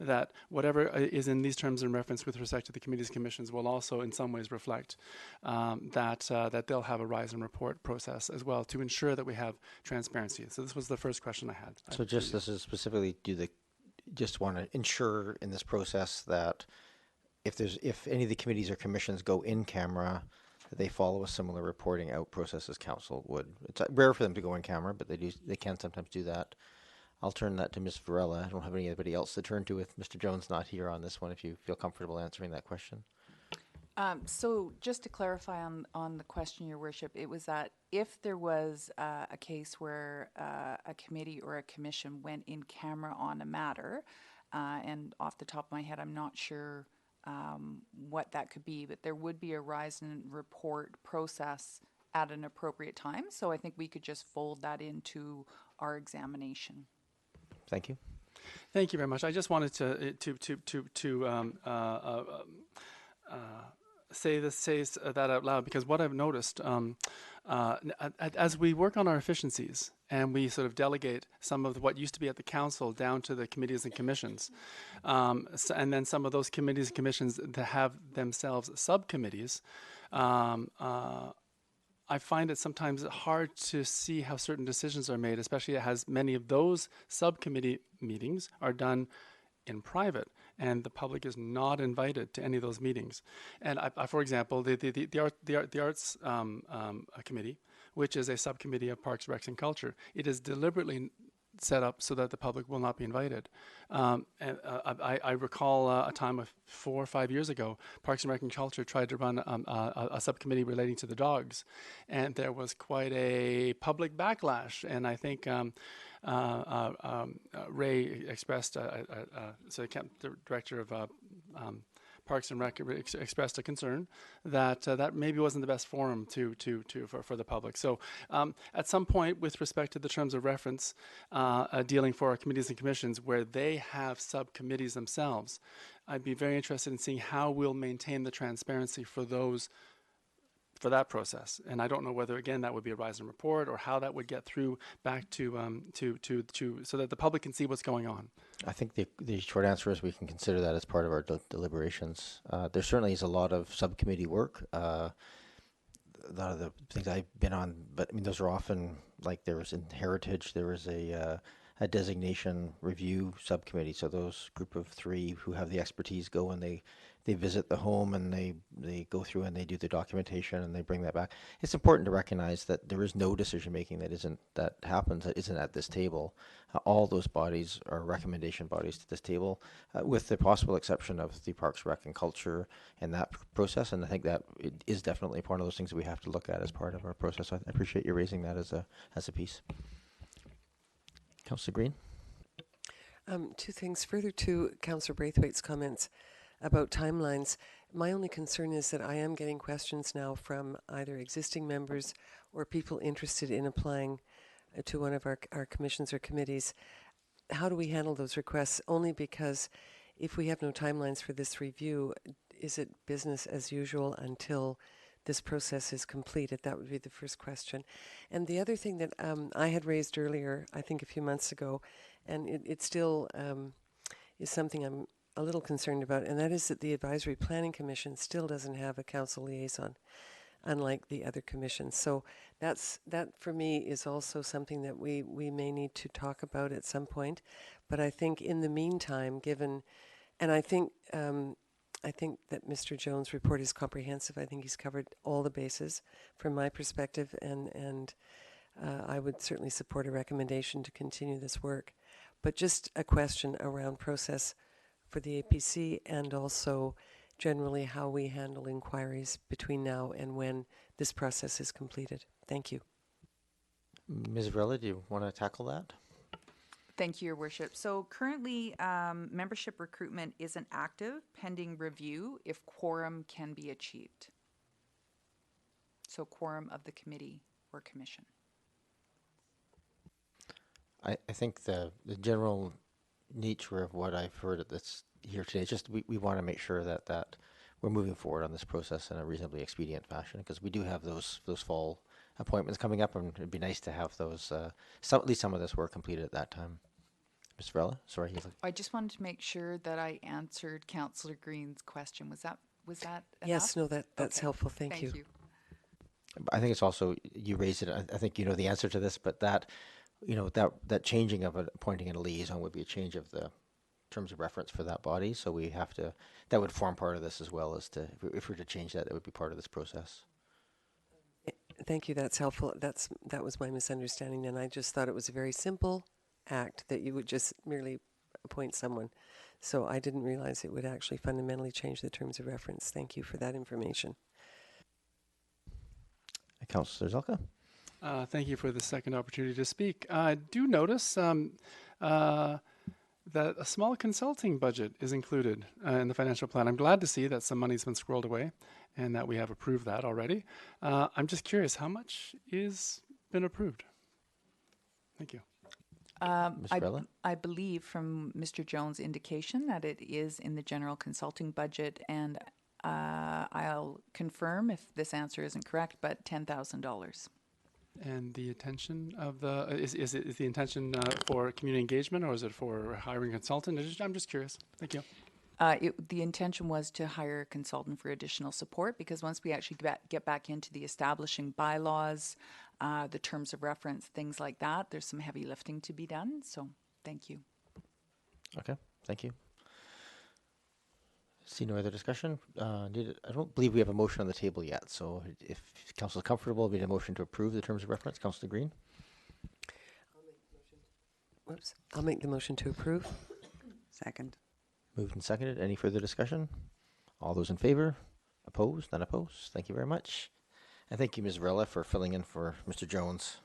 that whatever is in these terms and reference with respect to the committees and commissions will also in some ways reflect that they'll have a Rise and Report process as well to ensure that we have transparency. So this was the first question I had. So this is specifically, just want to ensure in this process that if any of the committees or commissions go in camera, they follow a similar reporting out process as council would. It's rare for them to go in camera, but they can sometimes do that. I'll turn that to Ms. Varela. I don't have anybody else to turn to with Mr. Jones not here on this one, if you feel comfortable answering that question. So just to clarify on the question, Your Worship, it was that if there was a case where a committee or a commission went in camera on a matter, and off the top of my head, I'm not sure what that could be, but there would be a Rise and Report process at an appropriate time. So I think we could just fold that into our examination. Thank you. Thank you very much. I just wanted to say that out loud, because what I've noticed as we work on our efficiencies and we sort of delegate some of what used to be at the council down to the committees and commissions, and then some of those committees and commissions that have themselves subcommittees, I find it sometimes hard to see how certain decisions are made, especially as many of those subcommittee meetings are done in private, and the public is not invited to any of those meetings. And for example, the Arts Committee, which is a subcommittee of Parks, Recs, and Culture, it is deliberately set up so that the public will not be invited. I recall a time of 4 or 5 years ago, Parks and Rec and Culture tried to run a subcommittee relating to the dogs, and there was quite a public backlash. And I think Ray expressed, so the director of Parks and Rec expressed a concern that that maybe wasn't the best forum for the public. So at some point, with respect to the terms of reference dealing for our committees and commissions where they have subcommittees themselves, I'd be very interested in seeing how we'll maintain the transparency for those for that process. And I don't know whether, again, that would be a rise and report or how that would get through back to so that the public can see what's going on. I think the short answer is we can consider that as part of our deliberations. There certainly is a lot of subcommittee work. A lot of the things I've been on, but I mean, those are often, like there was in heritage, there was a designation review subcommittee. So those group of 3 who have the expertise go and they visit the home and they go through and they do the documentation and they bring that back. It's important to recognize that there is no decision making that isn't at this table. All those bodies are recommendation bodies to this table, with the possible exception of the Parks, Rec, and Culture and that process. And I think that it is definitely part of those things that we have to look at as part of our process. So I appreciate you raising that as a piece. Councillor Green. 2 things. Further to Councillor Braithwaite's comments about timelines, my only concern is that I am getting questions now from either existing members or people interested in applying to one of our commissions or committees. How do we handle those requests? Only because if we have no timelines for this review, is it business as usual until this process is completed? That would be the first question. And the other thing that I had raised earlier, I think a few months ago, and it still is something I'm a little concerned about, and that is that the Advisory Planning Commission still doesn't have a council liaison, unlike the other commissions. So that for me is also something that we may need to talk about at some point. But I think in the meantime, and I think that Mr. Jones' report is comprehensive. I think he's covered all the bases from my perspective, and I would certainly support a recommendation to continue this work. But just a question around process for the APC, and also generally how we handle inquiries between now and when this process is completed. Thank you. Ms. Varela, do you want to tackle that? Thank you, Your Worship. So currently, membership recruitment isn't active, pending review if quorum can be achieved. So quorum of the committee or commission. I think the general nature of what I've heard that's here today is just we want to make sure that we're moving forward on this process in a reasonably expedient fashion, because we do have those fall appointments coming up, and it'd be nice to have those at least some of this work completed at that time. Ms. Varela, sorry. I just wanted to make sure that I answered Councillor Green's question. Was that enough? Yes, no, that's helpful. Thank you. I think it's also, you raised it, I think you know the answer to this, but that changing of appointing a liaison would be a change of the terms of reference for that body. So we have to, that would form part of this as well, as to, if we were to change that, it would be part of this process. Thank you. That's helpful. That was my misunderstanding, and I just thought it was a very simple act that you would just merely appoint someone. So I didn't realize it would actually fundamentally change the terms of reference. Thank you for that information. Councillor Zelka. Thank you for the second opportunity to speak. I do notice that a small consulting budget is included in the financial plan. I'm glad to see that some money's been squirreled away and that we have approved that already. I'm just curious, how much is been approved? Thank you. I believe from Mr. Jones' indication that it is in the general consulting budget, and I'll confirm if this answer isn't correct, but $10,000. And the intention of the, is the intention for community engagement, or is it for hiring a consultant? I'm just curious. Thank you. The intention was to hire a consultant for additional support, because once we actually get back into the establishing bylaws, the terms of reference, things like that, there's some heavy lifting to be done. So thank you. Okay, thank you. See no other discussion. I don't believe we have a motion on the table yet. So if council is comfortable, we need a motion to approve the terms of reference. Councillor Green. I'll make the motion to approve. Second. Moved and seconded. Any further discussion? All those in favor? Opposed? None opposed. Thank you very much. And thank you, Ms. Varela, for filling in for Mr. Jones.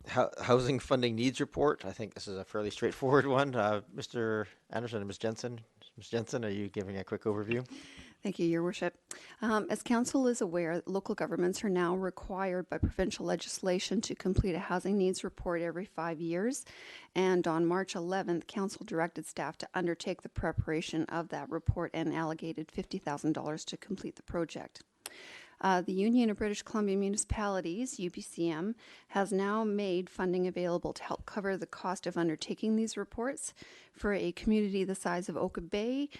Housing funding needs report. I think this is a fairly straightforward one. Mr. Anderson and Ms. Jensen. Ms. Jensen, are you giving a quick overview? Thank you, Your Worship. As Council is aware, local governments are now required by provincial legislation to complete a housing needs report every 5 years. And on March 11th, Council directed staff to undertake the preparation of that report and allocated $50,000 to complete the project. The Union of British Columbia Municipalities, UBCM, has now made funding available to help cover the cost of undertaking these reports. For a community the size of Oka Bay,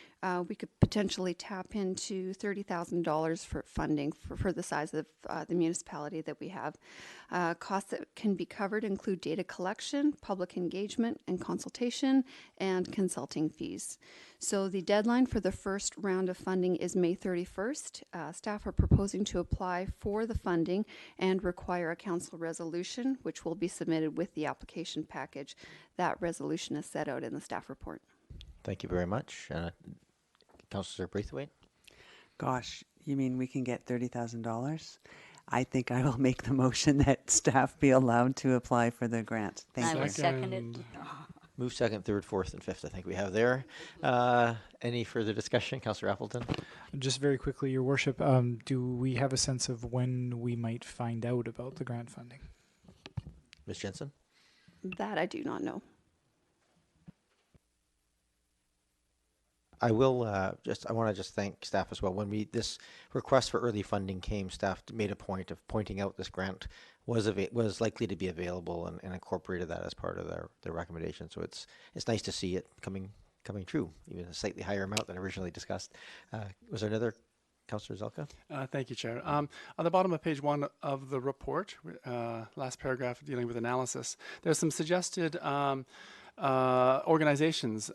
we could potentially tap into $30,000 for funding for the size of the municipality that we have. Costs that can be covered include data collection, public engagement and consultation, and consulting fees. So the deadline for the first round of funding is May 31st. Staff are proposing to apply for the funding and require a council resolution, which will be submitted with the application package. That resolution is set out in the staff report. Thank you very much. Councillor Braithwaite? Gosh, you mean we can get $30,000? I think I will make the motion that staff be allowed to apply for the grant. Thank you. I will second it. Move second, third, fourth, and fifth, I think we have there. Any further discussion? Councillor Appleton? Just very quickly, Your Worship, do we have a sense of when we might find out about the grant funding? Ms. Jensen? That I do not know. I will I want to just thank staff as well. When this request for early funding came, staff made a point of pointing out this grant was likely to be available and incorporated that as part of their recommendation. So it's nice to see it coming true, even a slightly higher amount than originally discussed. Was there another, Councillor Zelka? Thank you, Chair. On the bottom of page 1 of the report, last paragraph dealing with analysis, there's some suggested organizations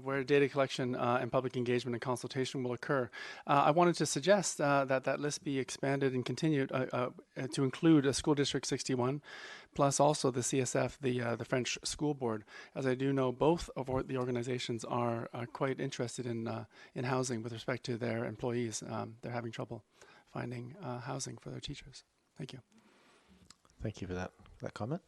where data collection and public engagement and consultation will occur. I wanted to suggest that list be expanded and continued to include School District 61, plus also the CSF, the French School Board, as I do know both of the organizations are quite interested in housing with respect to their employees. They're having trouble finding housing for their teachers. Thank you. Thank you for that comment.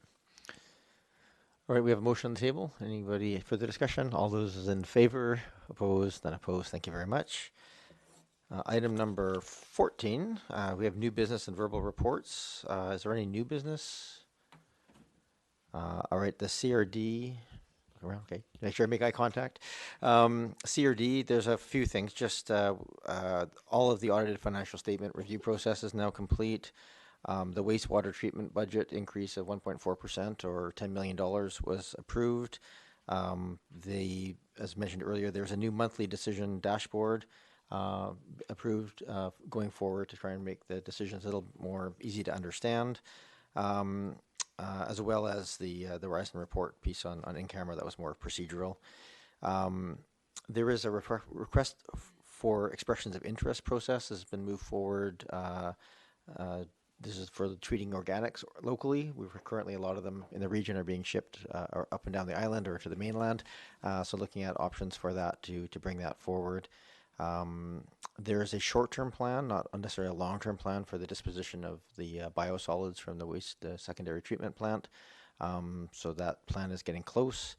All right, we have a motion on the table. Anybody further discussion? All those in favor, opposed, none opposed. Thank you very much. Item number 14, we have new business and verbal reports. Is there any new business? All right, the CRD, okay, make sure I make eye contact. CRD, there's a few things, just all of the audited financial statement review process is now complete. The wastewater treatment budget increase of 1.4% or $10 million was approved. As mentioned earlier, there's a new monthly decision dashboard approved going forward to try and make the decisions a little more easy to understand, as well as the Horizon report piece on in-camera that was more procedural. There is a request for expressions of interest process has been moved forward. This is for treating organics locally. Currently a lot of them in the region are being shipped or up and down the island or to the mainland. So looking at options for that to bring that forward. There is a short-term plan, not necessarily a long-term plan, for the disposition of the biosolids from the secondary treatment plant. So that plan is getting close.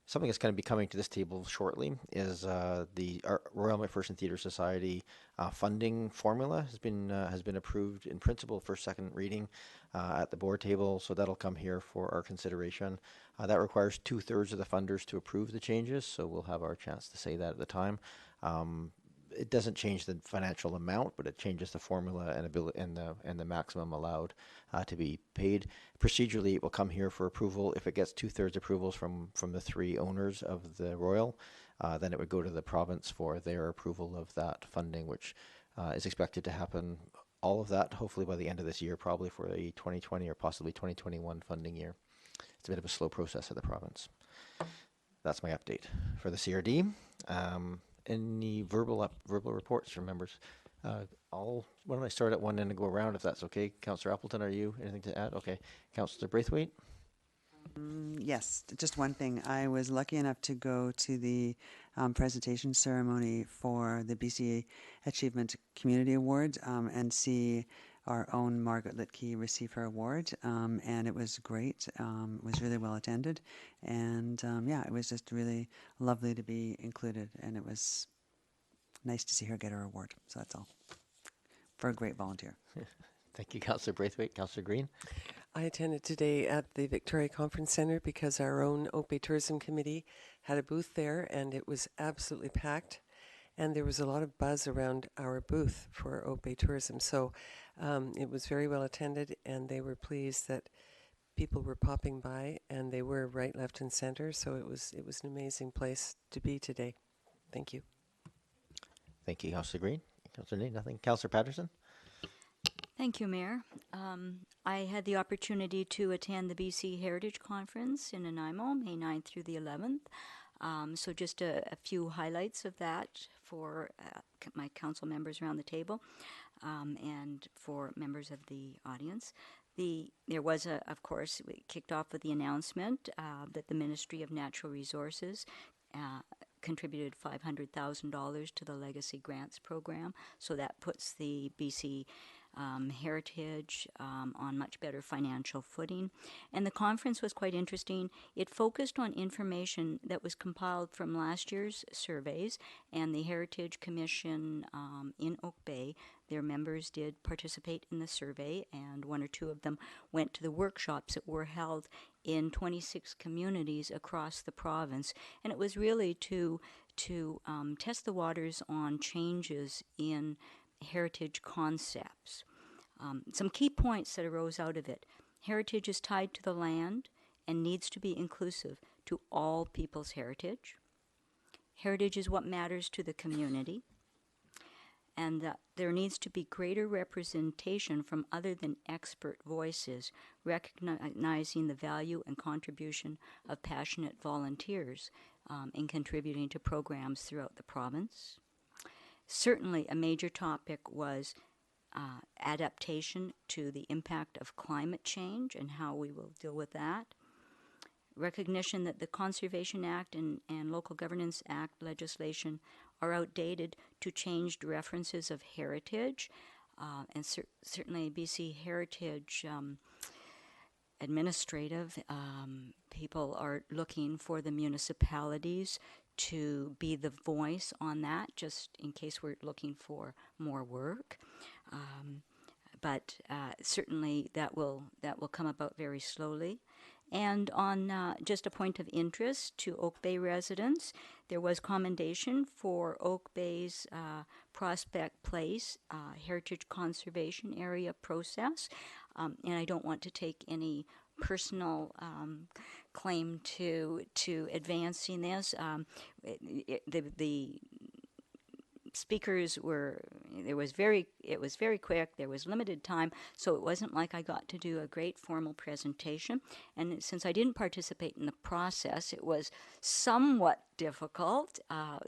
Something that's going to be coming to this table shortly is the Royal McPherson Theatre Society funding formula has been approved in principle for second reading at the board table, so that'll come here for our consideration. That requires 2/3 of the funders to approve the changes, so we'll have our chance to say that at the time. It doesn't change the financial amount, but it changes the formula and the maximum allowed to be paid. Procedurally, it will come here for approval. If it gets 2/3 approvals from the 3 owners of the Royal, then it would go to the province for their approval of that funding, which is expected to happen, all of that, hopefully by the end of this year, probably for a 2020 or possibly 2021 funding year. It's a bit of a slow process at the province. That's my update for the CRD. Any verbal reports from members? Why don't I start at one end and go around if that's okay? Councillor Appleton, are you anything to add? Okay. Councillor Braithwaite? Yes, just one thing. I was lucky enough to go to the presentation ceremony for the BC Achievement Community Award and see our own Margaret Litkey receive her award, and it was great. It was really well attended, and it was just really lovely to be included, and it was nice to see her get her award. So that's all. For a great volunteer. Thank you, Councillor Braithwaite. Councillor Green? I attended today at the Victoria Conference Centre because our own Oak Bay Tourism Committee had a booth there, and it was absolutely packed. And there was a lot of buzz around our booth for Oak Bay Tourism. So it was very well attended, and they were pleased that people were popping by, and they were right, left, and center. So it was an amazing place to be today. Thank you. Thank you, Councillor Green. Councillor Nate, nothing. Councillor Patterson? Thank you, Mayor. I had the opportunity to attend the BC Heritage Conference in Nanaimo, May 9th through the 11th. So just a few highlights of that for my council members around the table and for members of the audience. There was, of course, we kicked off with the announcement that the Ministry of Natural Resources contributed $500,000 to the Legacy Grants Program. So that puts the BC heritage on much better financial footing. And the conference was quite interesting. It focused on information that was compiled from last year's surveys, and the Heritage Commission in Oak Bay, their members did participate in the survey, and one or two of them went to the workshops that were held in 26 communities across the province. And it was really to test the waters on changes in heritage concepts. Some key points that arose out of it. Heritage is tied to the land and needs to be inclusive to all people's heritage. Heritage is what matters to the community. And that there needs to be greater representation from other than expert voices, recognizing the value and contribution of passionate volunteers in contributing to programs throughout the province. Certainly, a major topic was adaptation to the impact of climate change and how we will deal with that. Recognition that the Conservation Act and Local Governance Act legislation are outdated to changed references of heritage. And certainly BC Heritage administrative people are looking for the municipalities to be the voice on that, just in case we're looking for more work. But certainly that will come about very slowly. And on just a point of interest to Oak Bay residents, there was commendation for Oak Bay's Prospect Place Heritage Conservation Area process. And I don't want to take any personal claim to advancing this. The speakers were, it was very quick. There was limited time, so it wasn't like I got to do a great formal presentation. And since I didn't participate in the process, it was somewhat difficult.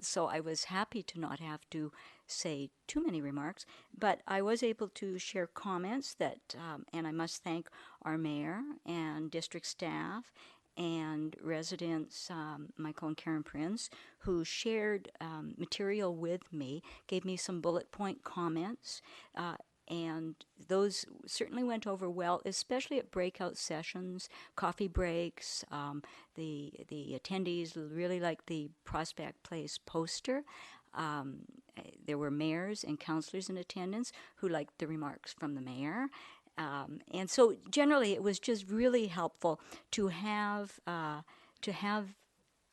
So I was happy to not have to say too many remarks, but I was able to share comments that, and I must thank our mayor and district staff and residents, Michael and Karen Prince, who shared material with me, gave me some bullet point comments, and those certainly went over well, especially at breakout sessions, coffee breaks. The attendees really liked the Prospect Place poster. There were mayors and councillors in attendance who liked the remarks from the mayor. And so generally it was just really helpful to have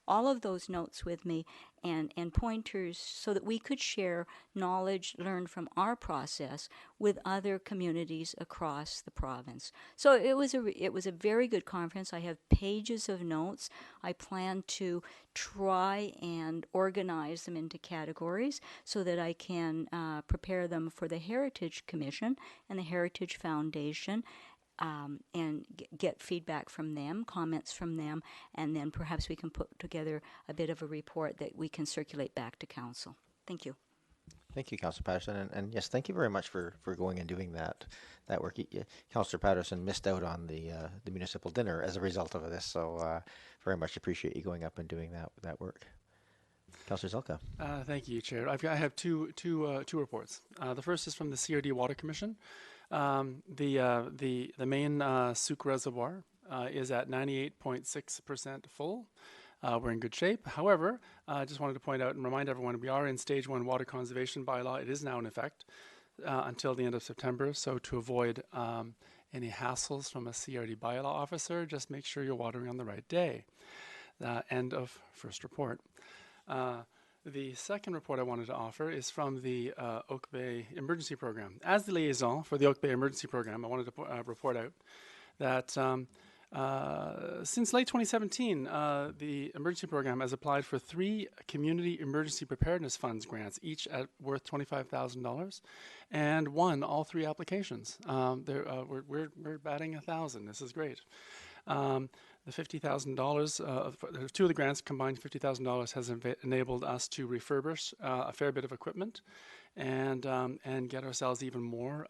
all of those notes with me and pointers so that we could share knowledge learned from our process with other communities across the province. So it was a very good conference. I have pages of notes. I plan to try and organize them into categories so that I can prepare them for the Heritage Commission and the Heritage Foundation. And get feedback from them, comments from them, and then perhaps we can put together a bit of a report that we can circulate back to council. Thank you. Thank you, Councillor Patterson, and yes, thank you very much for going and doing that work. Councillor Patterson missed out on the municipal dinner as a result of this, so very much appreciate you going up and doing that work. Councillor Zelka. Thank you, Chair. I have two reports. The first is from the CRD Water Commission. The main Souk Reservoir is at 98.6% full. We're in good shape. However, I just wanted to point out and remind everyone we are in Stage 1 Water Conservation Bylaw. It is now in effect until the end of September. So to avoid any hassles from a CRD bylaw officer. Just make sure you're watering on the right day. End of first report. The second report I wanted to offer is from the Oak Bay Emergency Program. As the liaison for the Oak Bay Emergency Program, I wanted to report out that since late 2017, the Emergency Program has applied for 3 Community Emergency Preparedness Funds grants, each worth $25,000, and won all 3 applications. We're batting 1,000. This is great. The $50,000, 2 of the grants combined $50,000 has enabled us to refurbish a fair bit of equipment and get ourselves even more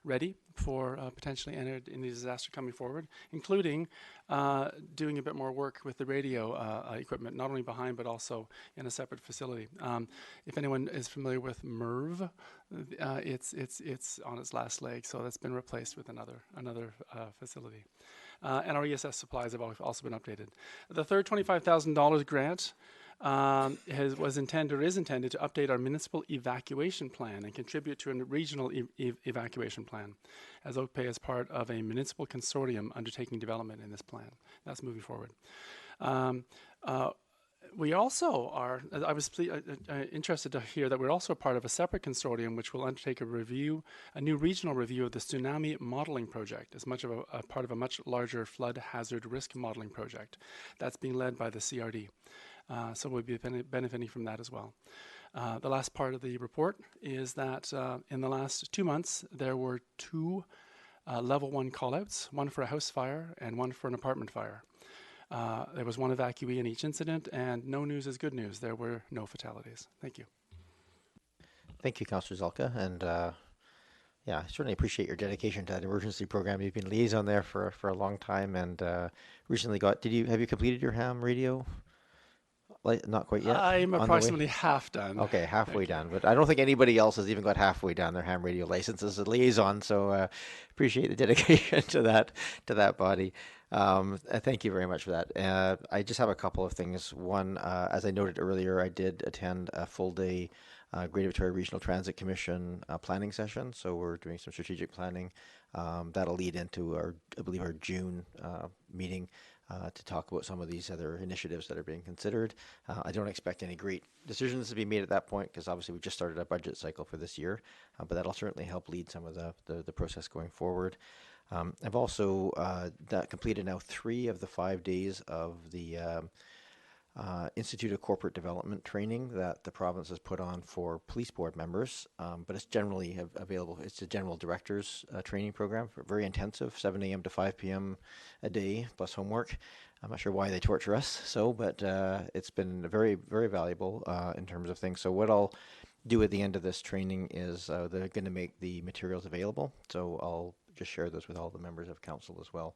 ready for potentially any disaster coming forward, including doing a bit more work with the radio equipment, not only behind but also in a separate facility. If anyone is familiar with MRV, it's on its last leg, so that's been replaced with another facility. And our ESS supplies have also been updated. The third $25,000 grant is intended to update our municipal evacuation plan and contribute to a regional evacuation plan, as Oak Bay is part of a municipal consortium undertaking development in this plan. That's moving forward. We also are, I was interested to hear that we're also part of a separate consortium which will undertake a new regional review of the tsunami modeling project as much of a part of a much larger flood hazard risk modeling project. That's being led by the CRD. So we'll be benefiting from that as well. The last part of the report is that in the last 2 months, there were 2 level 1 callouts, one for a house fire and one for an apartment fire. There was 1 evacuee in each incident, and no news is good news. There were no fatalities. Thank you. Thank you, Councillor Zelka. And yeah, I certainly appreciate your dedication to that emergency program. You've been liaison there for a long time, and recently have you completed your ham radio? Not quite yet? I'm approximately half done. Okay, halfway done. But I don't think anybody else has even got halfway done their ham radio license as a liaison. So appreciate the dedication to that body. Thank you very much for that. I just have a couple of things. One, as I noted earlier, I did attend a full day Greater Victoria Regional Transit Commission planning session. So we're doing some strategic planning. That'll lead into our June meeting. To talk about some of these other initiatives that are being considered. I don't expect any great decisions to be made at that point because obviously we just started a budget cycle for this year, but that'll certainly help lead some of the process going forward. I've also completed now 3 of the 5 days of the Institute of Corporate Development training that the province has put on for police board members, but it's generally available. It's a general director's training program, very intensive, 7 a.m. to 5 p.m. a day plus homework. I'm not sure why they torture us so, but it's been very, very valuable in terms of things. So what I'll do at the end of this training is they're going to make the materials available. So I'll just share those with all the members of council as well.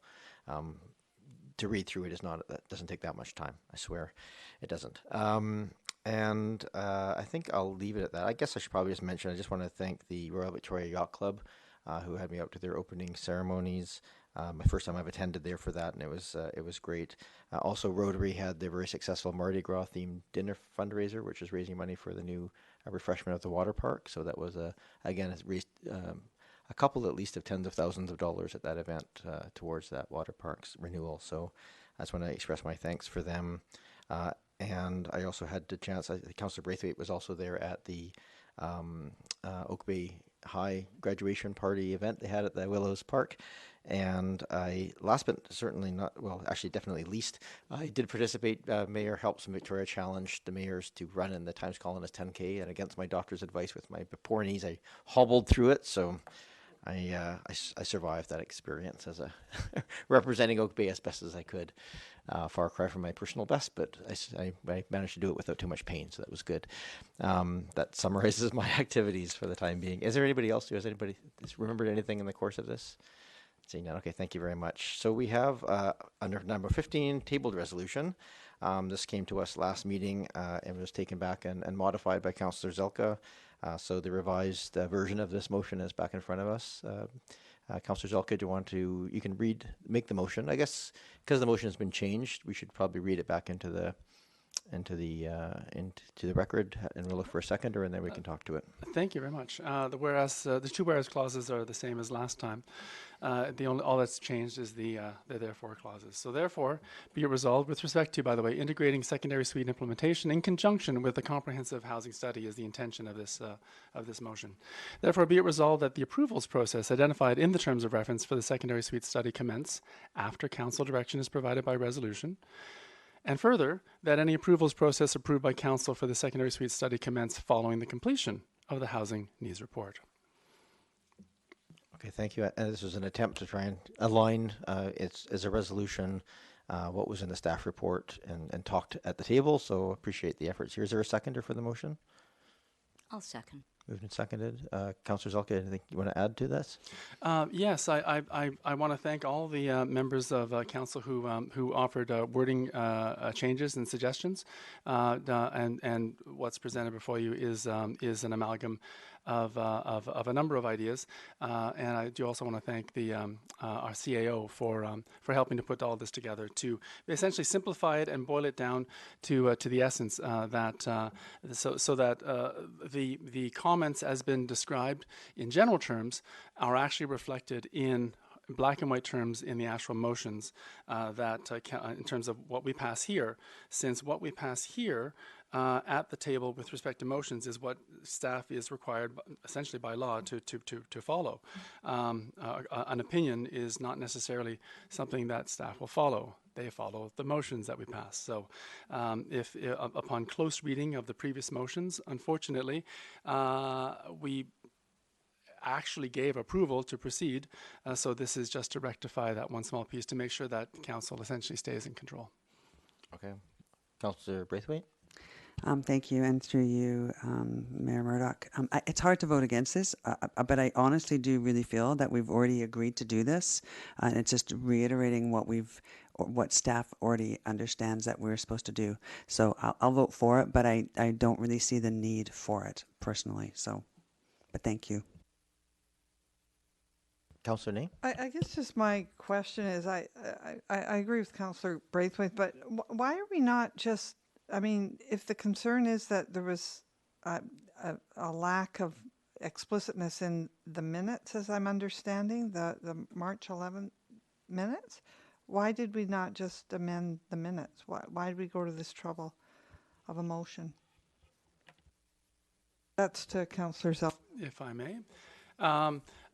To read through that doesn't take that much time. I swear it doesn't. And I think I'll leave it at that. I guess I should probably just mention, I just want to thank the Royal Victoria Yacht Club who had me out to their opening ceremonies. My first time I've attended there for that, and it was great. Also, Rotary had their very successful Mardi Gras themed dinner fundraiser, which is raising money for the new refreshment of the water park. So that was again, it raised a couple at least of tens of thousands of dollars at that event towards that water park's renewal. So I just want to express my thanks for them. And I also had the chance, Councillor Braithwaite was also there at the Oak Bay High graduation party event they had at the Willows Park. And last but certainly not, well, actually definitely least, I did participate. Mayor Helps in Victoria challenged the mayors to run in the Times Colonist 10K, and against my doctor's advice with my poor knees, I hobbled through it. So I survived that experience as a representing Oak Bay as best as I could. Far cry from my personal best, but I managed to do it without too much pain, so that was good. That summarizes my activities for the time being. Is there anybody else who has remembered anything in the course of this? Seeing none. Okay, thank you very much. So we have under number 15, tabled resolution. This came to us last meeting and was taken back and modified by Councillor Zelka. So the revised version of this motion is back in front of us. Councillor Zelka, you can make the motion. I guess because the motion has been changed, we should probably read it back into the into the record, and we'll look for a seconder, and then we can talk to it. Thank you very much. The two whereas clauses are the same as last time. All that's changed is the therefore clauses. So therefore, be it resolved with respect to, by the way, integrating secondary suite implementation in conjunction with the comprehensive housing study is the intention of this motion. Therefore, be it resolved that the approvals process identified in the terms of reference for the secondary suite study commence after council direction is provided by resolution. And further, that any approvals process approved by council for the secondary suite study commence following the completion of the housing needs report. Okay, thank you. And this was an attempt to try and align as a resolution what was in the staff report and talked at the table. So appreciate the efforts here. Is there a seconder for the motion? I'll second. Moved and seconded. Councillor Zelka, anything you want to add to this? Yes, I want to thank all the members of council who offered wording changes and suggestions. And what's presented before you is an amalgam of a number of ideas. And I do also want to thank our CAO for helping to put all this together to essentially simplify it and boil it down to the essence so that the comments as been described in general terms are actually reflected in black and white terms in the actual motions in terms of what we pass here, since what we pass here at the table with respect to motions is what staff is required essentially by law to follow. An opinion is not necessarily something that staff will follow. They follow the motions that we pass. So if upon close reading of the previous motions, unfortunately, we actually gave approval to proceed. So this is just to rectify that one small piece to make sure that council essentially stays in control. Okay. Councillor Braithwaite? Thank you, and through you, Mayor Murdoch. It's hard to vote against this, but I honestly do really feel that we've already agreed to do this. It's just reiterating what staff already understands that we're supposed to do. So I'll vote for it, but I don't really see the need for it personally. So, but thank you. Councillor Ney? I guess just my question is, I agree with Councillor Braithwaite, but why are we not just, I mean, if the concern is that there was a lack of explicitness in the minutes, as I'm understanding, the March 11th minutes, why did we not just amend the minutes? Why did we go to this trouble of a motion? That's to Councillor Zelka. If I may.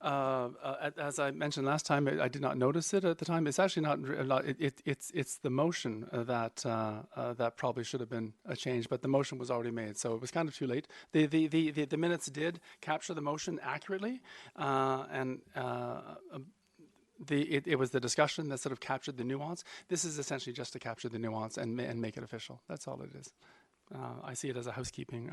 As I mentioned last time, I did not notice it at the time. It's actually not. It's the motion that probably should have been a change, but the motion was already made, so it was kind of too late. The minutes did capture the motion accurately, and it was the discussion that sort of captured the nuance. This is essentially just to capture the nuance and make it official. That's all it is. I see it as a housekeeping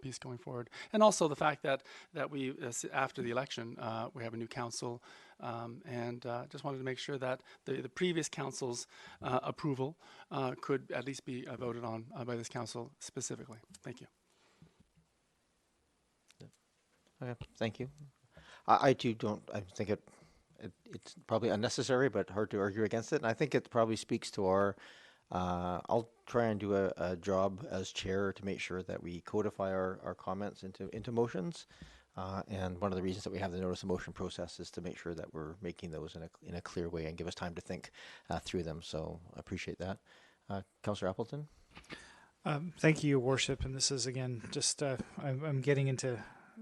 piece going forward. And also the fact that we, after the election, we have a new council, and just wanted to make sure that the previous council's approval could at least be voted on by this council specifically. Thank you. Okay, thank you. I too don't, I think it's probably unnecessary, but hard to argue against it. And I think it probably speaks to our I'll try and do a job as chair to make sure that we codify our comments into motions. And one of the reasons that we have the notice of motion process is to make sure that we're making those in a clear way and give us time to think through them. So I appreciate that. Councillor Appleton? Thank you, Your Worship. And this is, again, just I'm getting into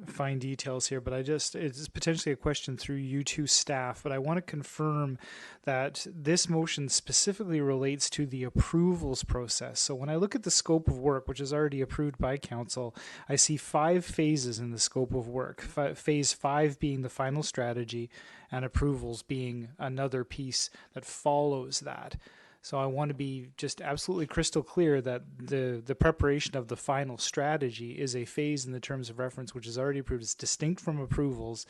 fine details here, but it's potentially a question through you two staff, but I want to confirm that this motion specifically relates to the approvals process. So when I look at the scope of work, which is already approved by council, I see 5 phases in the scope of work. Phase 5 being the final strategy, and approvals being another piece that follows that. So I want to be just absolutely crystal clear that the preparation of the final strategy is a phase in the terms of reference which is already approved. It's distinct from approvals.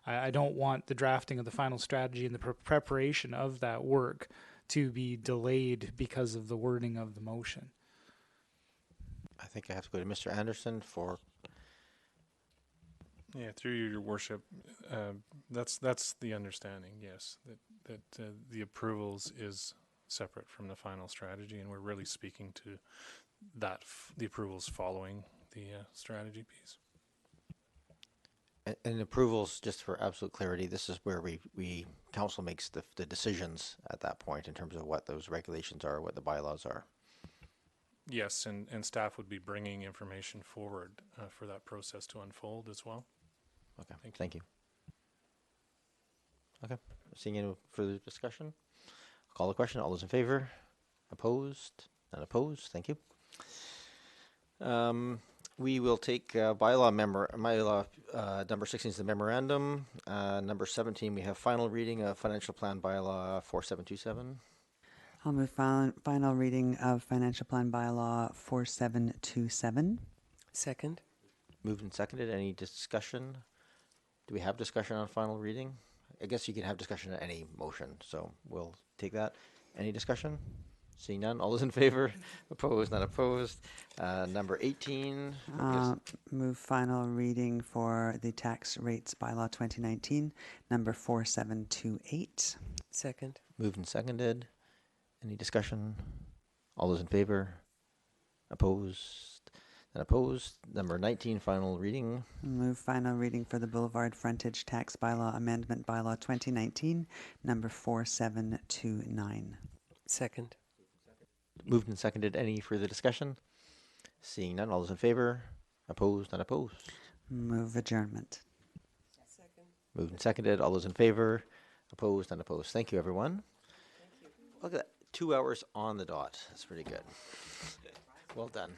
I don't want the drafting of the final strategy and the preparation of that work to be delayed because of the wording of the motion. I think I have to go to Mr. Anderson for... Yeah, through you, Your Worship, that's the understanding, yes, that the approvals is separate from the final strategy, and we're really speaking to the approvals following the strategy piece. And approvals, just for absolute clarity, this is where we council makes the decisions at that point in terms of what those regulations are, what the bylaws are. Yes, and staff would be bringing information forward for that process to unfold as well. Okay, thank you. Okay, seeing any further discussion? I'll call the question. All those in favor? Opposed? None opposed. Thank you. We will take bylaw number 16 is the memorandum. Number 17, we have final reading of financial plan bylaw 4727. I'll move final reading of financial plan bylaw 4727. Second. Moved and seconded. Any discussion? Do we have discussion on final reading? I guess you can have discussion on any motion, so we'll take that. Any discussion? Seeing none. All those in favor? Opposed? Not opposed. Number 18. Move final reading for the tax rates bylaw 2019, number 4728. Second. Moved and seconded. Any discussion? All those in favor? Opposed? Not opposed. Number 19, final reading. Move final reading for the Boulevard Frontage Tax Bylaw Amendment Bylaw 2019, number 4729. Second. Moved and seconded. Any further discussion? Seeing none. All those in favor? Opposed? Not opposed. Move adjournment. Second. Moved and seconded. All those in favor? Opposed? Not opposed. Thank you, everyone. Look at that. 2 hours on the dot. That's pretty good. Well done.